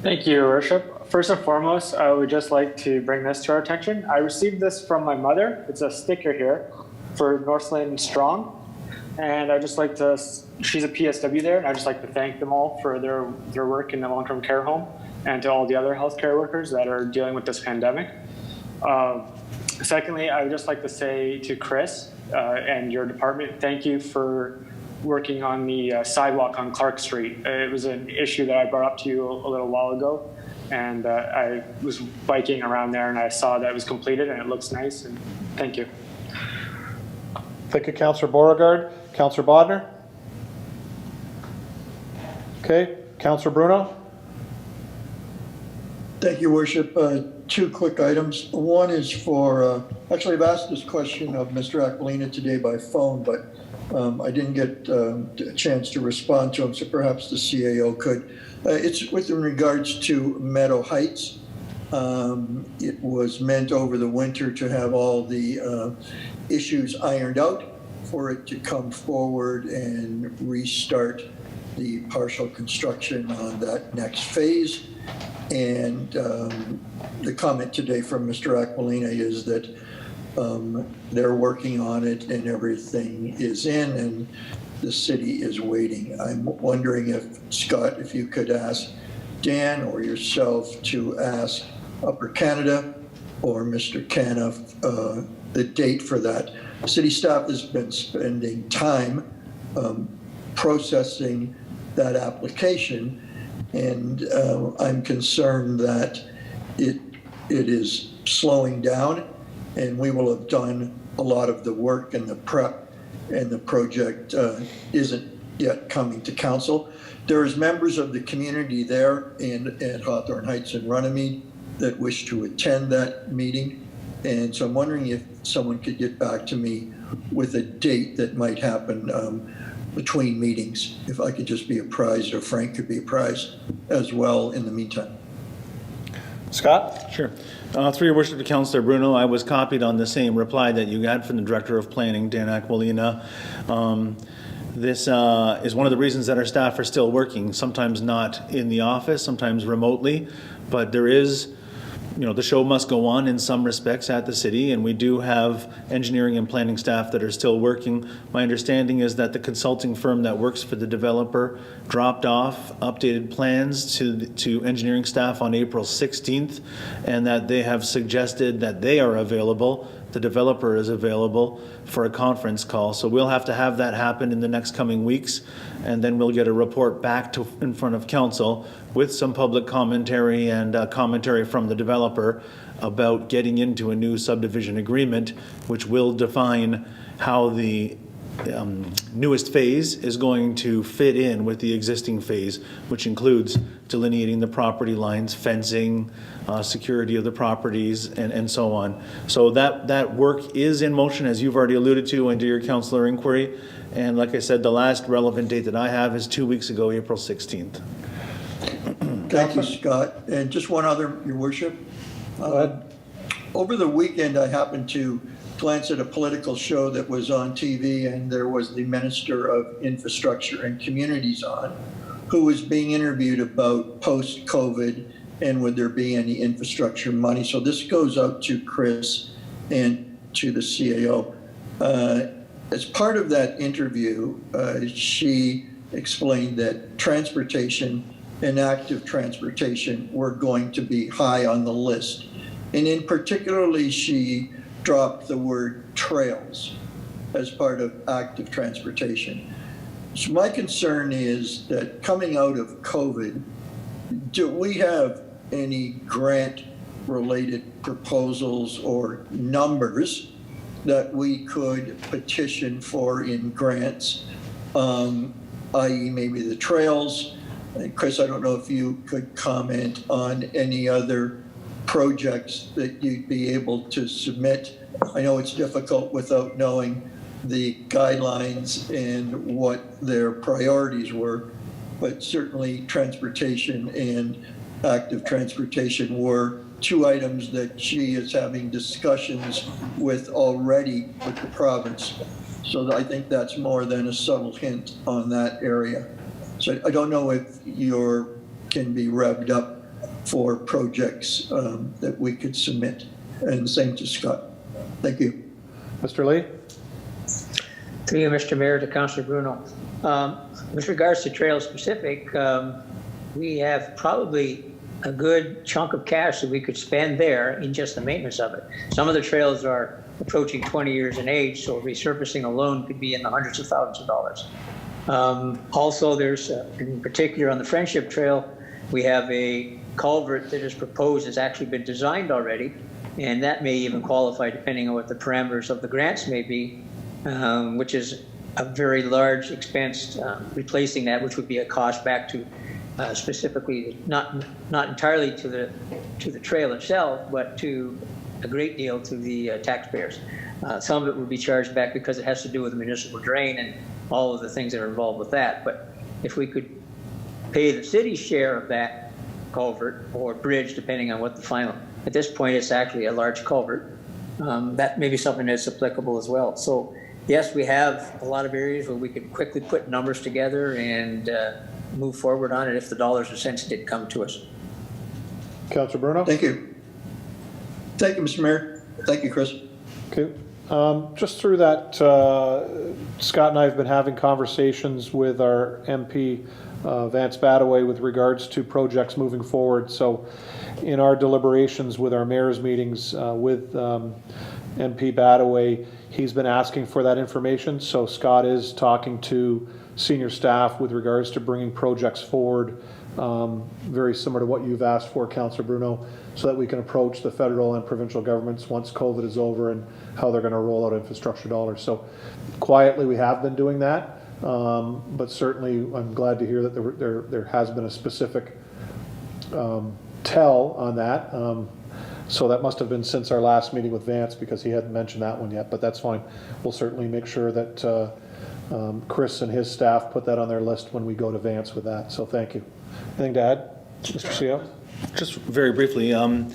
Thank you, Your Worship. First and foremost, I would just like to bring this to our attention. I received this from my mother. It's a sticker here for Northland Strong. And I just like to, she's a PSW there, and I just like to thank them all for their work in the long-term care home and to all the other healthcare workers that are dealing with this pandemic. Secondly, I would just like to say to Chris and your department, thank you for working on the sidewalk on Clark Street. It was an issue that I brought up to you a little while ago, and I was biking around there and I saw that it was completed and it looks nice, and thank you. Thank you, Councillor Beauregard. Councillor Bodnar. Okay, Councillor Bruno. Thank you, Worship. Two quick items. One is for, actually I've asked this question of Mr. Aquilina today by phone, but I didn't get a chance to respond to him, so perhaps the CAO could. It's with regards to Meadow Heights. It was meant over the winter to have all the issues ironed out for it to come forward and restart the partial construction on that next phase. And the comment today from Mr. Aquilina is that they're working on it and everything is in and the city is waiting. I'm wondering if, Scott, if you could ask Dan or yourself to ask Upper Canada or Mr. Caniff the date for that. City staff has been spending time processing that application, and I'm concerned that it is slowing down, and we will have done a lot of the work and the prep, and the project isn't yet coming to council. There's members of the community there at Hawthorne Heights and Runnymede that wish to attend that meeting, and so I'm wondering if someone could get back to me with a date that might happen between meetings, if I could just be apprised, or Frank could be apprised as well in the meantime. Scott? Sure. Through your worship to Councillor Bruno, I was copied on the same reply that you got from the Director of Planning, Dan Aquilina. This is one of the reasons that our staff are still working, sometimes not in the office, sometimes remotely, but there is, you know, the show must go on in some respects at the city, and we do have engineering and planning staff that are still working. My understanding is that the consulting firm that works for the developer dropped off updated plans to engineering staff on April 16th, and that they have suggested that they are available, the developer is available for a conference call. So we'll have to have that happen in the next coming weeks, and then we'll get a report back in front of council with some public commentary and commentary from the developer about getting into a new subdivision agreement, which will define how the newest phase is going to fit in with the existing phase, which includes delineating the property lines, fencing, security of the properties, and so on. So that work is in motion, as you've already alluded to into your councillor inquiry. And like I said, the last relevant date that I have is 2 weeks ago, April 16th. Thank you, Scott. And just one other, Your Worship. Over the weekend, I happened to glance at a political show that was on TV, and there was the Minister of Infrastructure and Communities on, who was being interviewed about post-COVID and would there be any infrastructure money. So this goes out to Chris and to the CAO. as part of that interview, she explained that transportation and active transportation were going to be high on the list. And in particularly, she dropped the word trails as part of active transportation. So my concern is that coming out of COVID, do we have any grant-related proposals or numbers that we could petition for in grants, i.e. maybe the trails? And Chris, I don't know if you could comment on any other projects that you'd be able to submit. I know it's difficult without knowing the guidelines and what their priorities were, but certainly transportation and active transportation were two items that she is having discussions with already with the province. So I think that's more than a subtle hint on that area. So I don't know if can be revved up for projects that we could submit. And the same to Scott. Thank you. Mr. Lee? Through you, Mr. Mayor, to Councillor Bruno. With regards to trail specific, we have probably a good chunk of cash that we could spend there in just the maintenance of it. Some of the trails are approaching 20 years in age, so resurfacing alone could be in the hundreds of thousands of dollars. Also, there's, in particular on the Friendship Trail, we have a culvert that is proposed, has actually been designed already, and that may even qualify depending on what the parameters of the grants may be, which is a very large expense, replacing that, which would be a cost back to specifically, not entirely to the trail itself, but to a great deal to the taxpayers. Some of it would be charged back because it has to do with the municipal drain and all of the things that are involved with that. But if we could pay the city's share of that culvert or bridge, depending on what the final, at this point it's actually a large culvert, that may be something that's applicable as well. So yes, we have a lot of areas where we could quickly put numbers together and move forward on it if the dollars and cents did come to us. Councillor Bruno? Thank you. Thank you, Mr. Mayor. Thank you, Chris. Okay. Just through that, Scott and I have been having conversations with our MP, Vance Badaway, with regards to projects moving forward. So in our deliberations with our mayor's meetings with MP Badaway, he's been asking for that information. So Scott is talking to senior staff with regards to bringing projects forward, very similar to what you've asked for, Councillor Bruno, so that we can approach the federal and provincial governments once COVID is over and how they're going to roll out infrastructure dollars. So quietly we have been doing that, but certainly I'm glad to hear that there has been a specific tell on that. So that must have been since our last meeting with Vance, because he hadn't mentioned that one yet, but that's fine. We'll certainly make sure that Chris and his staff put that on their list when we go to Vance with that. So thank you. Anything to add, Mr. CO? Just very briefly, in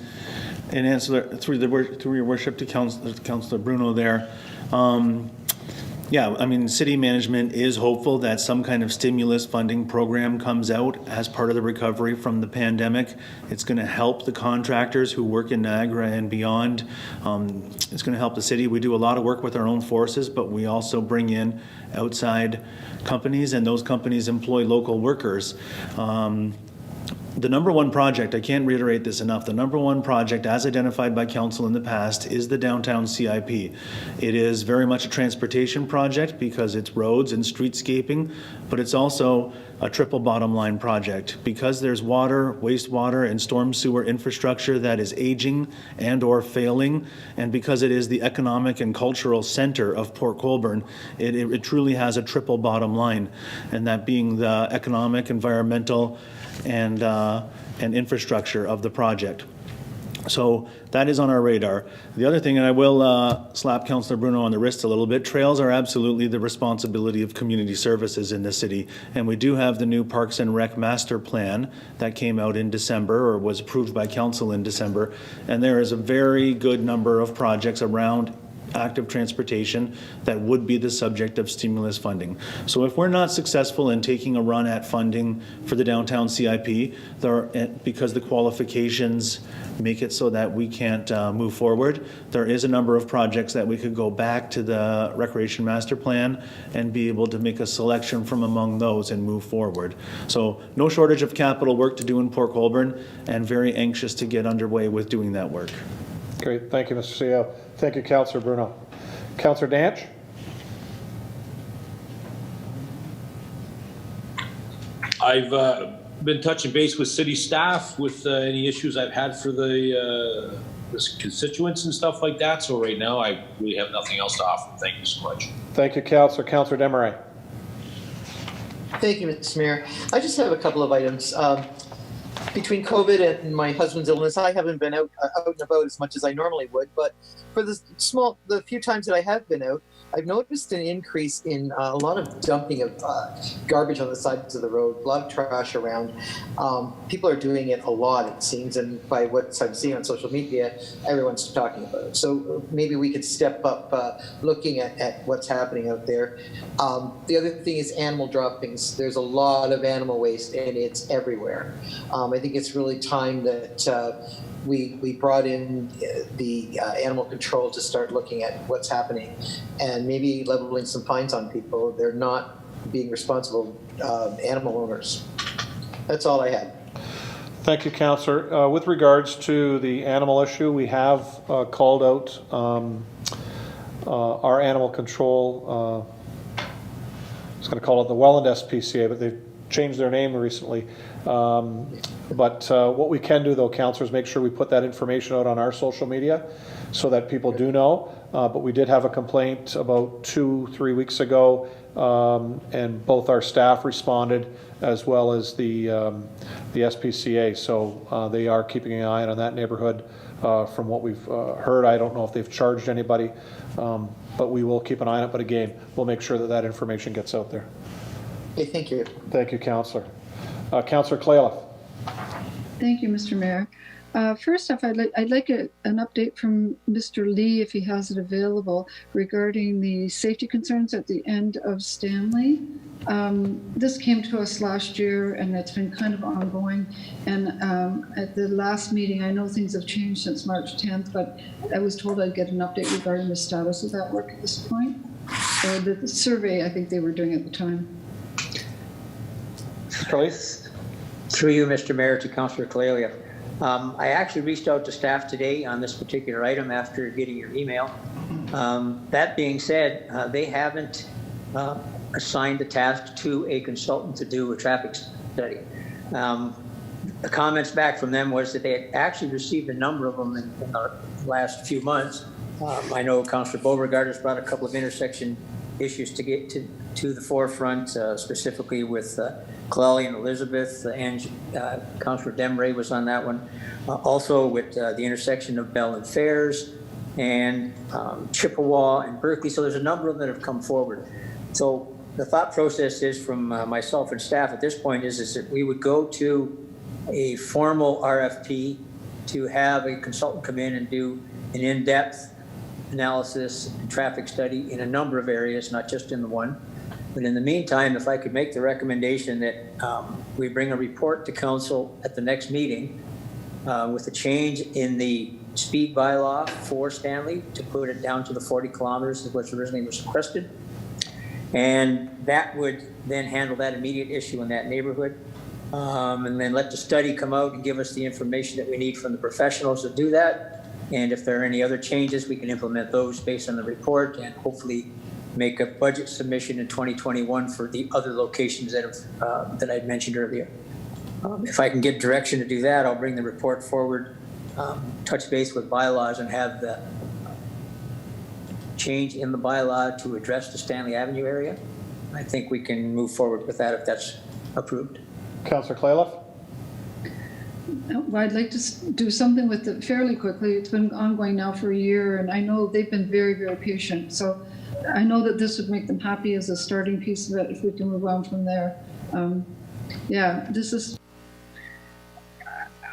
answer through your worship to Councillor Bruno there, yeah, I mean, city management is hopeful that some kind of stimulus funding program comes out as part of the recovery from the pandemic. It's going to help the contractors who work in Niagara and beyond. It's going to help the city. We do a lot of work with our own forces, but we also bring in outside companies, and those companies employ local workers. The number one project, I can't reiterate this enough, the number one project as identified by council in the past is the downtown CIP. It is very much a transportation project because it's roads and streetscaping, but it's also a triple bottom line project because there's water, wastewater, and storm sewer infrastructure that is aging and or failing, and because it is the economic and cultural center of Port Colborne, it truly has a triple bottom line, and that being the economic, environmental, and infrastructure of the project. So that is on our radar. The other thing, and I will slap Councillor Bruno on the wrist a little bit, trails are absolutely the responsibility of community services in the city. And we do have the new Parks and Rec Master Plan that came out in December, or was approved by council in December. And there is a very good number of projects around active transportation that would be the subject of stimulus funding. So if we're not successful in taking a run at funding for the downtown CIP, because the qualifications make it so that we can't move forward, there is a number of projects that we could go back to the Recreation Master Plan and be able to make a selection from among those and move forward. So no shortage of capital work to do in Port Colborne, and very anxious to get underway with doing that work. Great, thank you, Mr. CEO. Thank you, Councillor Bruno. Councillor Danch? I've been touching base with city staff with any issues I've had for the constituents and stuff like that. So right now, I really have nothing else to offer. Thank you so much. Thank you, Councillor. Councillor Desmarais? Thank you, Mr. Mayor. I just have a couple of items. Between COVID and my husband's illness, I haven't been out and about as much as I normally would, but for the few times that I have been out, I've noticed an increase in a lot of dumping of garbage on the sides of the road, a lot of trash around. People are doing it a lot, it seems, and by what I'm seeing on social media, everyone's talking about it. So maybe we could step up looking at what's happening out there. The other thing is animal droppings. There's a lot of animal waste, and it's everywhere. I think it's really time that we brought in the animal control to start looking at what's happening and maybe leveling some fines on people. They're not being responsible animal owners. That's all I had. Thank you, Councillor. With regards to the animal issue, we have called out our animal control, I was going to call it the Welland SPCA, but they've changed their name recently. But what we can do, though, Councillor, is make sure we put that information out on our social media so that people do know. But we did have a complaint about 2-3 weeks ago, and both our staff responded as well as the SPCA. So they are keeping an eye on that neighborhood. From what we've heard, I don't know if they've charged anybody, but we will keep an eye on it. But again, we'll make sure that that information gets out there. Okay, thank you. Thank you, Councillor. Councillor Clayliff. Thank you, Mr. Mayor. First off, I'd like an update from Mr. Lee, if he has it available, regarding the safety concerns at the end of Stanley. This came to us last year, and it's been kind of ongoing. And at the last meeting, I know things have changed since March 10th, but I was told I'd get an update regarding the status of that work at this point. Or the survey I think they were doing at the time. Through you, Mr. Mayor, to Councillor Clayliff. I actually reached out to staff today on this particular item after getting your email. That being said, they haven't assigned the task to a consultant to do a traffic study. The comments back from them was that they had actually received a number of them in the last few months. I know Councillor Beauregard has brought a couple of intersection issues to get to the forefront, specifically with Clelly and Elizabeth, and Councillor Desmarais was on that one. Also with the intersection of Bell and Fairs and Chippewa and Berkeley. So there's a number of them that have come forward. So the thought process is from myself and staff at this point is that we would go to a formal RFP to have a consultant come in and do an in-depth analysis and traffic study in a number of areas, not just in the one. But in the meantime, if I could make the recommendation that we bring a report to council at the next meeting with a change in the speed bylaw for Stanley to put it down to the 40 kilometers as was originally requested. And that would then handle that immediate issue in that neighborhood. And then let the study come out and give us the information that we need from the professionals to do that. And if there are any other changes, we can implement those based on the report and hopefully make a budget submission in 2021 for the other locations that have that I'd mentioned earlier. If I can get direction to do that, I'll bring the report forward, touch base with bylaws and have the change in the bylaw to address the Stanley Avenue area. I think we can move forward with that if that's approved. Councillor Clayliff. Well, I'd like to do something with it fairly quickly. It's been ongoing now for a year, and I know they've been very, very patient. So I know that this would make them happy as a starting piece of it if we can move on from there. Yeah, this is,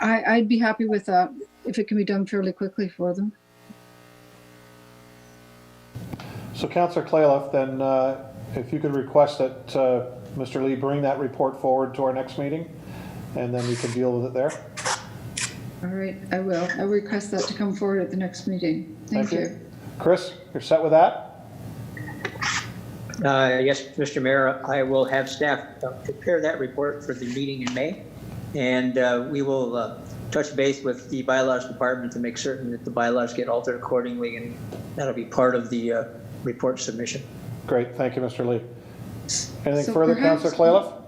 I'd be happy with that if it can be done fairly quickly for them. So Councillor Clayliff, then if you could request that Mr. Lee bring that report forward to our next meeting, and then we can deal with it there. All right, I will. I'll request that to come forward at the next meeting. Thank you. Chris, you're set with that? Yes, Mr. Mayor, I will have staff prepare that report for the meeting in May, and we will touch base with the bylaws department to make certain that the bylaws get altered accordingly, and that'll be part of the report submission. Great, thank you, Mr. Lee. Anything So further, perhaps- Councillor Clayliff?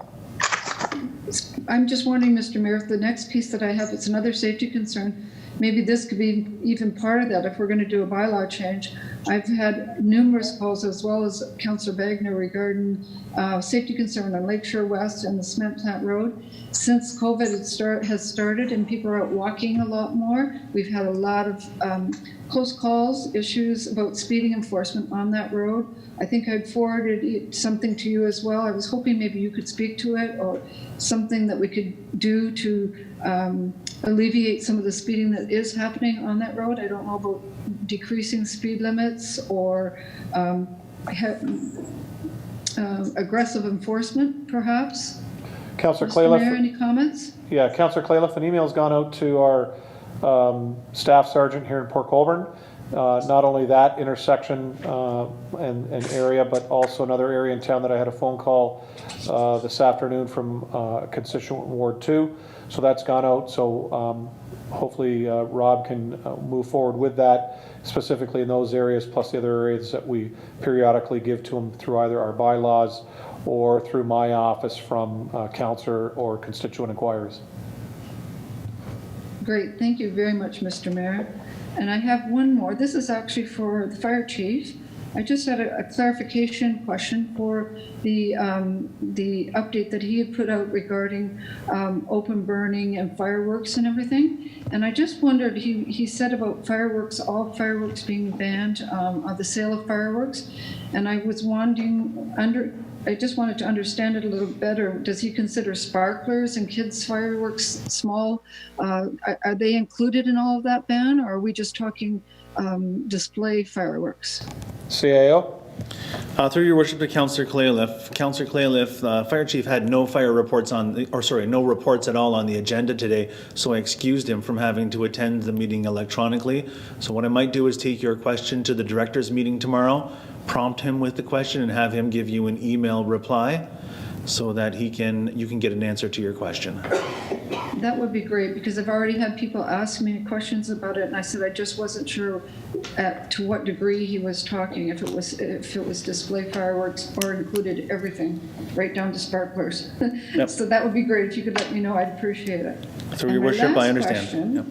I'm just wondering, Mr. Mayor, if the next piece that I have, it's another safety concern. Maybe this could be even part of that if we're going to do a bylaw change. I've had numerous calls, as well as Councillor Wagner, regarding safety concern on Lakeshore West and the Cement Plant Road. Since COVID has started and people are out walking a lot more, we've had a lot of close calls, issues about speeding enforcement on that road. I think I'd forwarded something to you as well. I was hoping maybe you could speak to it, or something that we could do to alleviate some of the speeding that is happening on that road. I don't know about decreasing speed limits or aggressive enforcement, perhaps. Councillor Mr. Mayor, Clayliff? any comments? Yeah, Councillor Clayliff, an email's gone out to our staff sergeant here in Port Colborne. Not only that intersection and area, but also another area in town that I had a phone call this afternoon from a constituent in Ward 2. So that's gone out. So hopefully Rob can move forward with that, specifically in those areas, plus the other areas that we periodically give to him through either our bylaws or through my office from councillor or constituent inquiries. Great, thank you very much, Mr. Mayor. And I have one more. This is actually for the fire chief. I just had a clarification question for the update that he had put out regarding open burning and fireworks and everything. And I just wondered, he said about fireworks, all fireworks being banned, the sale of fireworks. And I was I just wanted to understand it a little better. Does he consider sparklers and kids' fireworks small? Are they included in all of that ban, or are we just talking display fireworks? CAO? Through your worship to Councillor Clayliff. Councillor Clayliff, Fire Chief had no fire reports no reports at all on the agenda today, so I excused him from having to attend the meeting electronically. So what I might do is take your question to the director's meeting tomorrow, prompt him with the question, and have him give you an email reply so that you can get an answer to your question. That would be great, because I've already had people ask me questions about it, and I said I just wasn't sure to what degree he was talking, if it was display fireworks or included everything, right down to sparklers. Yep. So that would be great if you could let me know. I'd appreciate it. Through And your my worship, I last understand. question- Yep.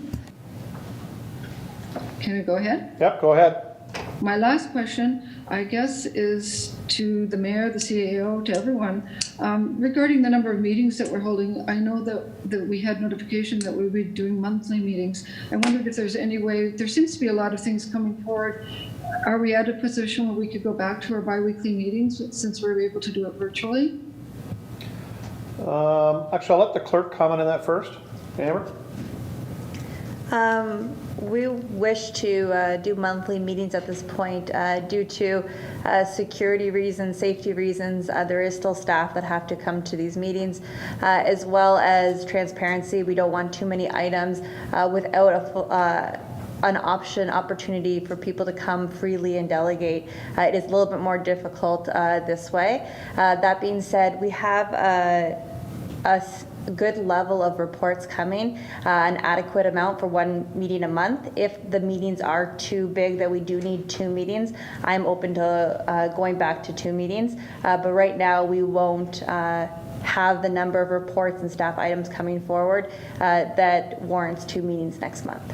Can I go ahead? Yep, go ahead. My last question, I guess, is to the mayor, the CAO, to everyone, regarding the number of meetings that we're holding. I know that we had notification that we would be doing monthly meetings. I wondered if there's any way, there seems to be a lot of things coming forward. Are we at a position where we could go back to our bi-weekly meetings since we're able to do it virtually? Actually, I'll let the clerk comment on that first. Amber? We wish to do monthly meetings at this point due to security reasons, safety reasons. There is still staff that have to come to these meetings, as well as transparency. We don't want too many items without an opportunity for people to come freely and delegate. It is a little bit more difficult this way. That being said, we have a good level of reports coming, an adequate amount for one meeting a month. If the meetings are too big that we do need 2 meetings, I'm open to going back to 2 meetings. But right now we won't have the number of reports and staff items coming forward that warrants 2 meetings next month.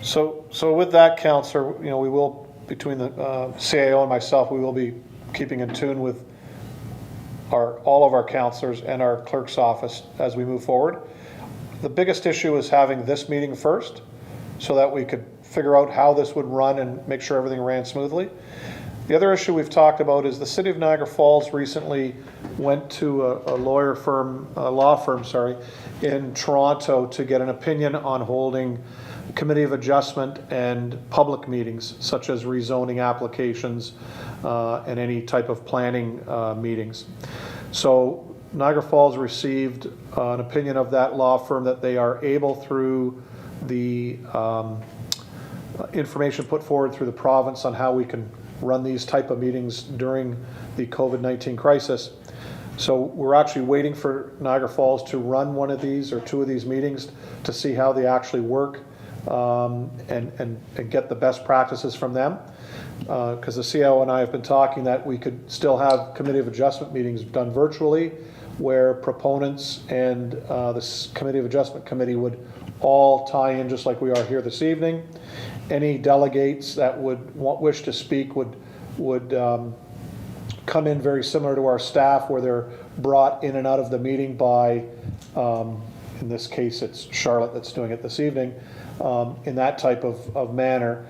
So with that, Councillor, we will, between the CAO and myself, we will be keeping in tune with all of our councillors and our clerk's office as we move forward. The biggest issue is having this meeting first so that we could figure out how this would run and make sure everything ran smoothly. The other issue we've talked about is the City of Niagara Falls recently went to a law firm, in Toronto to get an opinion on holding Committee of Adjustment and public meetings, such as rezoning applications and any type of planning meetings. So Niagara Falls received an opinion of that law firm that they are able, through the information put forward through the province on how we can run these type of meetings during the COVID-19 crisis. So we're actually waiting for Niagara Falls to run one of these or two of these meetings to see how they actually work and get the best practices from them. Because the CIO and I have been talking that we could still have Committee of Adjustment meetings done virtually, where proponents and the Committee of Adjustment Committee would all tie in just like we are here this evening. Any delegates that would wish to speak would come in very similar to our staff, where they're brought in and out of the meeting by, in this case it's Charlotte that's doing it this evening, in that type of manner.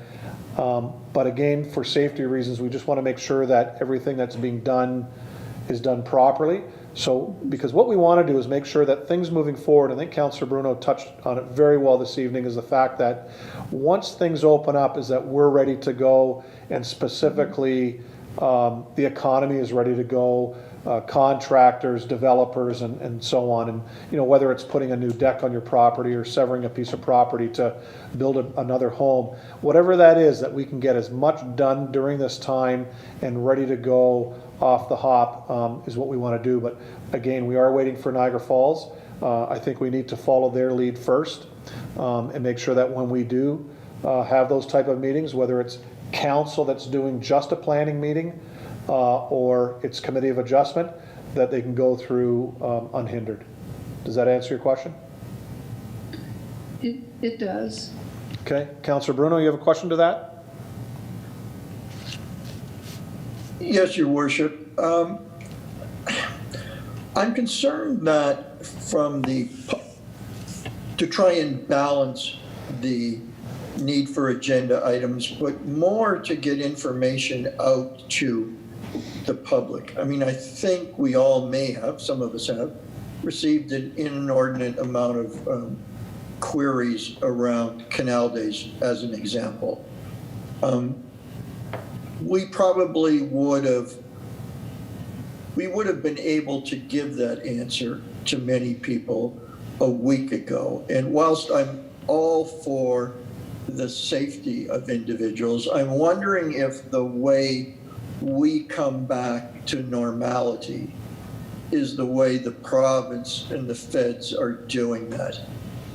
But again, for safety reasons, we just want to make sure that everything that's being done is done properly. So, because what we want to do is make sure that things moving forward, I think Councillor Bruno touched on it very well this evening, is the fact that once things open up, is that we're ready to go, and specifically the economy is ready to go, contractors, developers, and so on. And you know, whether it's putting a new deck on your property or severing a piece of property to build another home, whatever that is, that we can get as much done during this time and ready to go off the hop is what we want to do. But again, we are waiting for Niagara Falls. I think we need to follow their lead first and make sure that when we do have those type of meetings, whether it's council that's doing just a planning meeting or it's Committee of Adjustment, that they can go through unhindered. Does that answer your question? It does. Okay, Councillor Bruno, you have a question to that? Yes, Your Worship. I'm concerned that to try and balance the need for agenda items, but more to get information out to the public. I mean, I think we all may have, some of us have, received an inordinate amount of queries around Canal Days, as an example. We probably would have been able to give that answer to many people a week ago. And whilst I'm all for the safety of individuals, I'm wondering if the way we come back to normality is the way the province and the feds are doing that.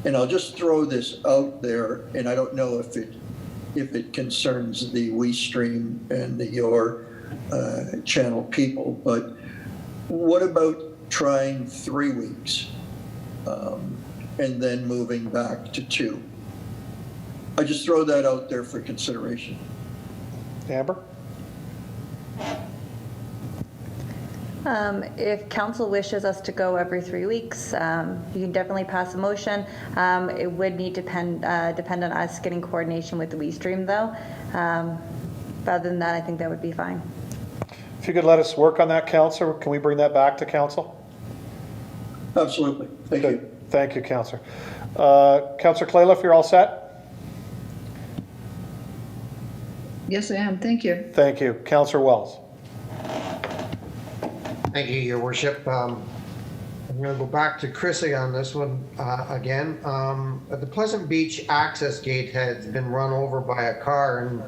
And I'll just throw this out there, and I don't know if it concerns the WeeStream and the Your channel people, but what about trying 3 weeks and then moving back to 2? I just throw that out there for consideration. Amber? If council wishes us to go every 3 weeks, you can definitely pass a motion. It would need to depend on us getting coordination with the WeeStream, though. Other than that, I think that would be fine. If you could let us work on that, Councillor, can we bring that back to council? Absolutely. Thank you. Thank you, Councillor. Councillor Clayliff, you're all set? Yes, I am. Thank you. Thank you. Councillor Wells. Thank you, Your Worship. I'm going to go back to Chrissy on this one again. The Pleasant Beach access gate has been run over by a car and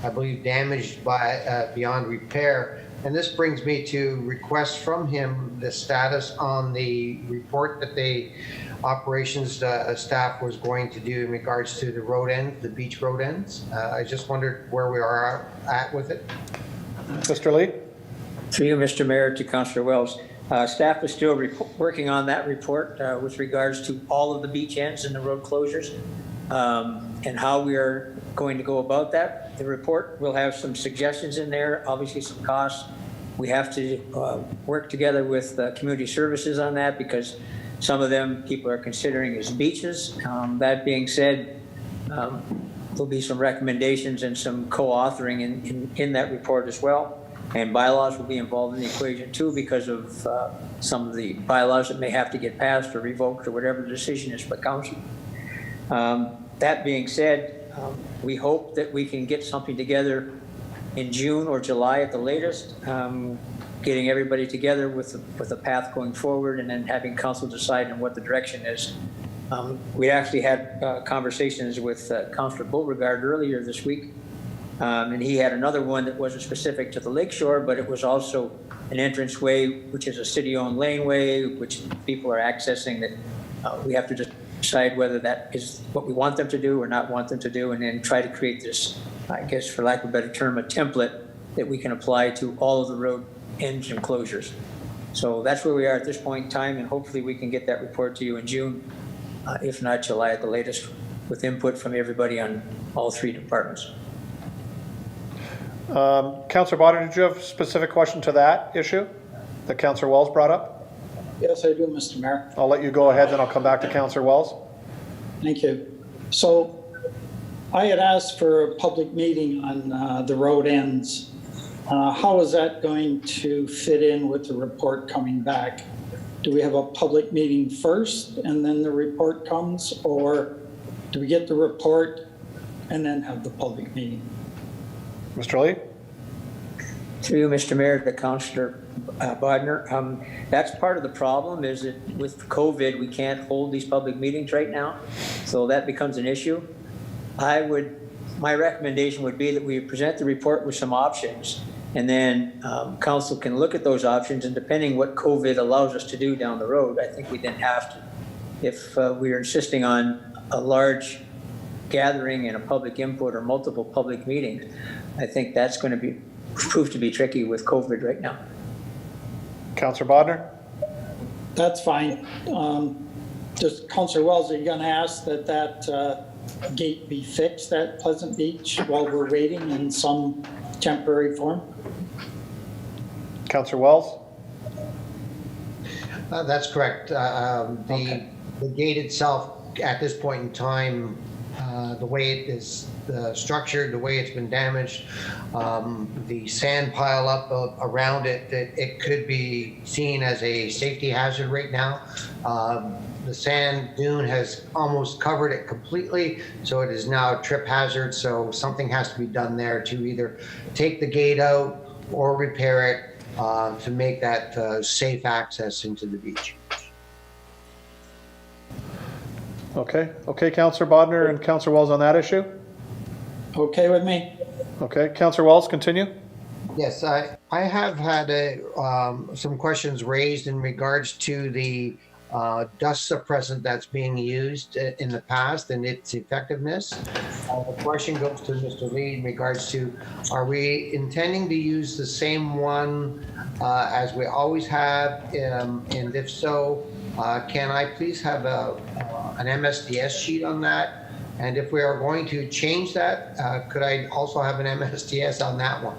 I believe damaged by beyond repair. And this brings me to request from him the status on the report that the operations staff was going to do in regards to the road end, the beach road ends. I just wondered where we are at with it. Mr. Lee? Through you, Mr. Mayor, to Councillor Wells. Staff is still working on that report with regards to all of the beach ends and the road closures and how we are going to go about that. The report will have some suggestions in there, obviously some costs. We have to work together with community services on that because some of them people are considering as beaches. That being said, there'll be some recommendations and some co-authoring in that report as well. And bylaws will be involved in the equation too because of some of the bylaws that may have to get passed or revoked or whatever the decision is by council. That being said, we hope that we can get something together in June or July at the latest, getting everybody together with a path going forward, and then having council decide on what the direction is. We actually had conversations with Councillor Beauregard earlier this week, and he had another one that wasn't specific to the lakeshore, but it was also an entranceway, which is a city-owned laneway, which people are accessing, that we have to decide whether that is what we want them to do or not want them to do, and then try to create this, I guess for lack of a better term, a template that we can apply to all of the road ends and closures. So that's where we are at this point in time, and hopefully we can get that report to you in June, if not July at the latest, with input from everybody on all three departments. Councillor Bodnar, did you have a specific question to that issue that Councillor Wells brought up? Yes, I do, Mr. Mayor. I'll let you go ahead, then I'll come back to Councillor Wells. Thank you. So I had asked for a public meeting on the road ends. How is that going to fit in with the report coming back? Do we have a public meeting first and then the report comes, or do we get the report and then have the public meeting? Mr. Lee? Through you, Mr. Mayor, to Councillor Bodnar. That's part of the problem, is that with COVID, we can't hold these public meetings right now. So that becomes an issue. My recommendation would be that we present the report with some options, and then council can look at those options, and depending what COVID allows us to do down the road, I think we then have to. If we are insisting on a large gathering and a public input or multiple public meetings, I think that's going to prove to be tricky with COVID right now. Councillor Bodnar? That's fine. Just Councillor Wells, are you going to ask that gate be fixed at Pleasant Beach while we're waiting in some temporary form? Councillor Wells? That's correct. The gate itself, at this point in time, the way it is structured, the way it's been damaged, the sand pile up around it, that it could be seen as a safety hazard right now. The sand dune has almost covered it completely, so it is now a trip hazard. So something has to be done there to either take the gate out or repair it to make that safe access into the beach. Okay, Councillor Bodnar and Councillor Wells on that issue? Okay with me? Okay, Councillor Wells, continue. Yes, I have had some questions raised in regards to the dust suppressant that's being used in the past and its effectiveness. The question goes to Mr. Lee in regards to, are we intending to use the same one as we always have? And if so, can I please have an MSDS sheet on that? And if we are going to change that, could I also have an MSDS on that one?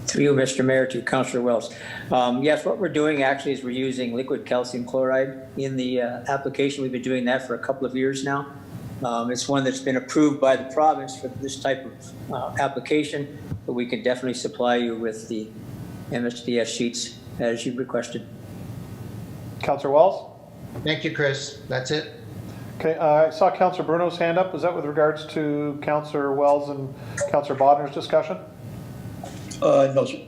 Through you, Mr. Mayor, to Councillor Wells. Yes, what we're doing actually is we're using liquid calcium chloride in the application. We've been doing that for a couple of years now. It's one that's been approved by the province for this type of application, but we can definitely supply you with the MSDS sheets as you requested. Councillor Wells? Thank you, Chris. That's it. Okay, I saw Councillor Bruno's hand up. Is that with regards to Councillor Wells and Councillor Bodnar's discussion? No, sir.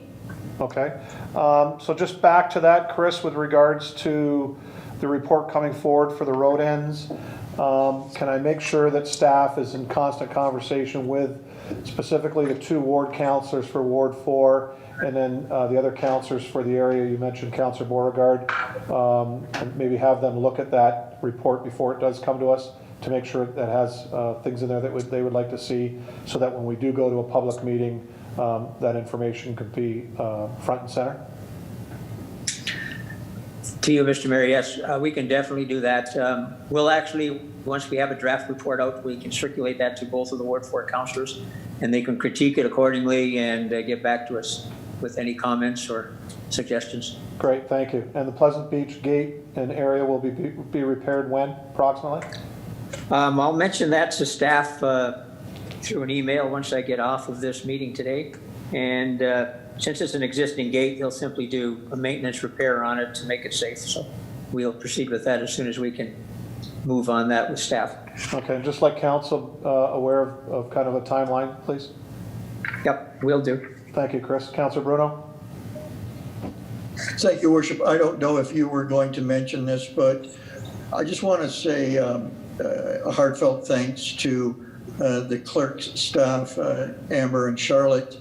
Okay, so just back to that, Chris, with regards to the report coming forward for the road ends, can I make sure that staff is in constant conversation with specifically the 2 ward councillors for Ward 4 and then the other councillors for the area? You mentioned Councillor Beauregard, and maybe have them look at that report before it does come to us to make sure that has things in there that they would like to see, so that when we do go to a public meeting, that information could be front and center? To you, Mr. Mayor, yes, we can definitely do that. We'll actually, once we have a draft report out, we can circulate that to both of the Ward 4 councillors, and they can critique it accordingly and get back to us with any comments or suggestions. Great, thank you. And the Pleasant Beach gate and area will be repaired when, approximately? I'll mention that to staff through an email once I get off of this meeting today. And since it's an existing gate, they'll simply do a maintenance repair on it to make it safe. So we'll proceed with that as soon as we can move on that with staff. Okay, just like council aware of kind of a timeline, please. Yep, will do. Thank you, Chris. Councillor Bruno? Thank you, Worship. I don't know if you were going to mention this, but I just want to say a heartfelt thanks to the clerk's staff, Amber and Charlotte,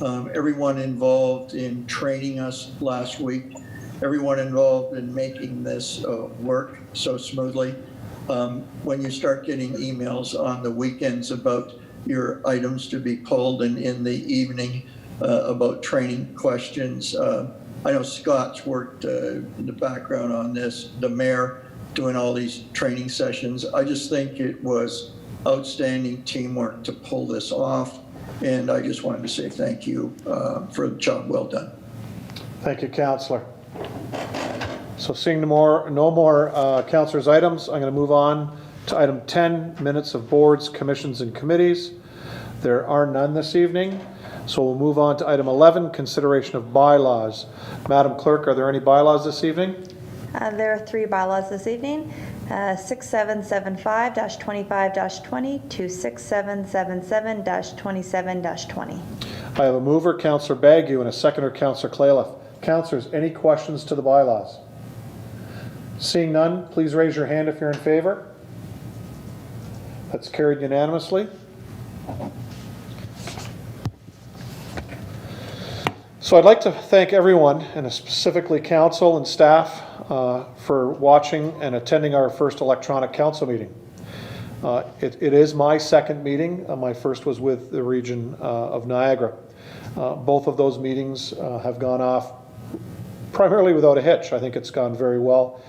everyone involved in training us last week, everyone involved in making this work so smoothly. When you start getting emails on the weekends about your items to be pulled and in the evening about training questions, I know Scott's worked in the background on this, the mayor doing all these training sessions. I just think it was outstanding teamwork to pull this off. And I just wanted to say thank you for the job well done. Thank you, Councillor. So seeing no more councillors' items, I'm going to move on to item 10, minutes of boards, commissions, and committees. There are none this evening. So we'll move on to item 11, consideration of bylaws. Madam Clerk, are there any bylaws this evening? There are 3 bylaws this evening, 6775-25-20 to 6777-27-20. I have a mover, Councillor Bagu, and a seconder, Councillor Clayliff. Councillors, any questions to the bylaws? Seeing none, please raise your hand if you're in favor. That's carried unanimously. So I'd like to thank everyone, and specifically council and staff, for watching and attending our first electronic council meeting. It is my second meeting. My first was with the region of Niagara. Both of those meetings have gone off primarily without a hitch. I think it's gone very well,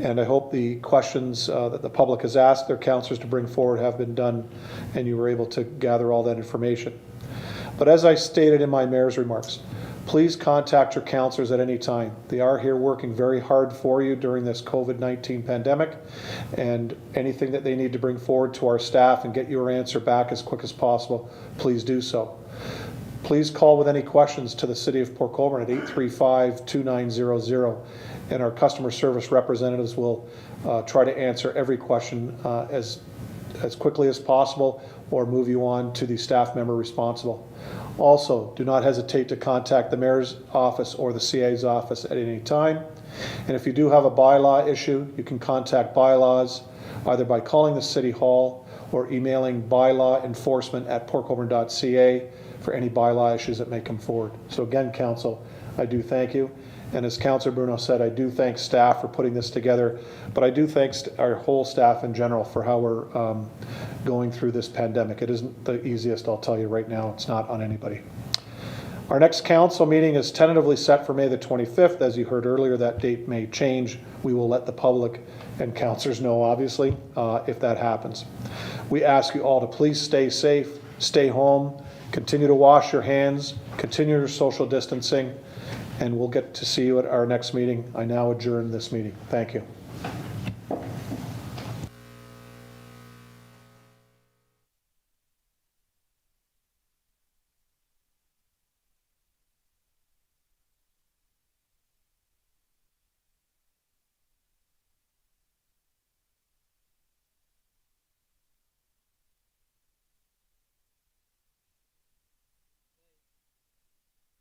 and I hope the questions that the public has asked their councillors to bring forward have been done, and you were able to gather all that information. But as I stated in my mayor's remarks, please contact your councillors at any time. They are here working very hard for you during this COVID-19 pandemic, and anything that they need to bring forward to our staff and get your answer back as quick as possible, please do so. Please call with any questions to the City of Port Colborne at 835-2900, and our customer service representatives will try to answer every question as quickly as possible, or move you on to the staff member responsible. Also, do not hesitate to contact the Mayor's office or the CA's office at any time. And if you do have a bylaw issue, you can contact Bylaws either by calling the City Hall or emailing bylawenforcement@portcolborne.ca for any bylaw issues that may come forward. So again, Council, I do thank you. And as Councillor Bruno said, I do thank staff for putting this together, but I do thank our whole staff in general for how we're going through this pandemic. It isn't the easiest, I'll tell you right now. It's not on anybody. Our next council meeting is tentatively set for May the 25th. As you heard earlier, that date may change. We will let the public and councillors know, obviously, if that happens. We ask you all to please stay safe, stay home, continue to wash your hands, continue your social distancing, and we'll get to see you at our next meeting. I now adjourn this meeting. Thank you.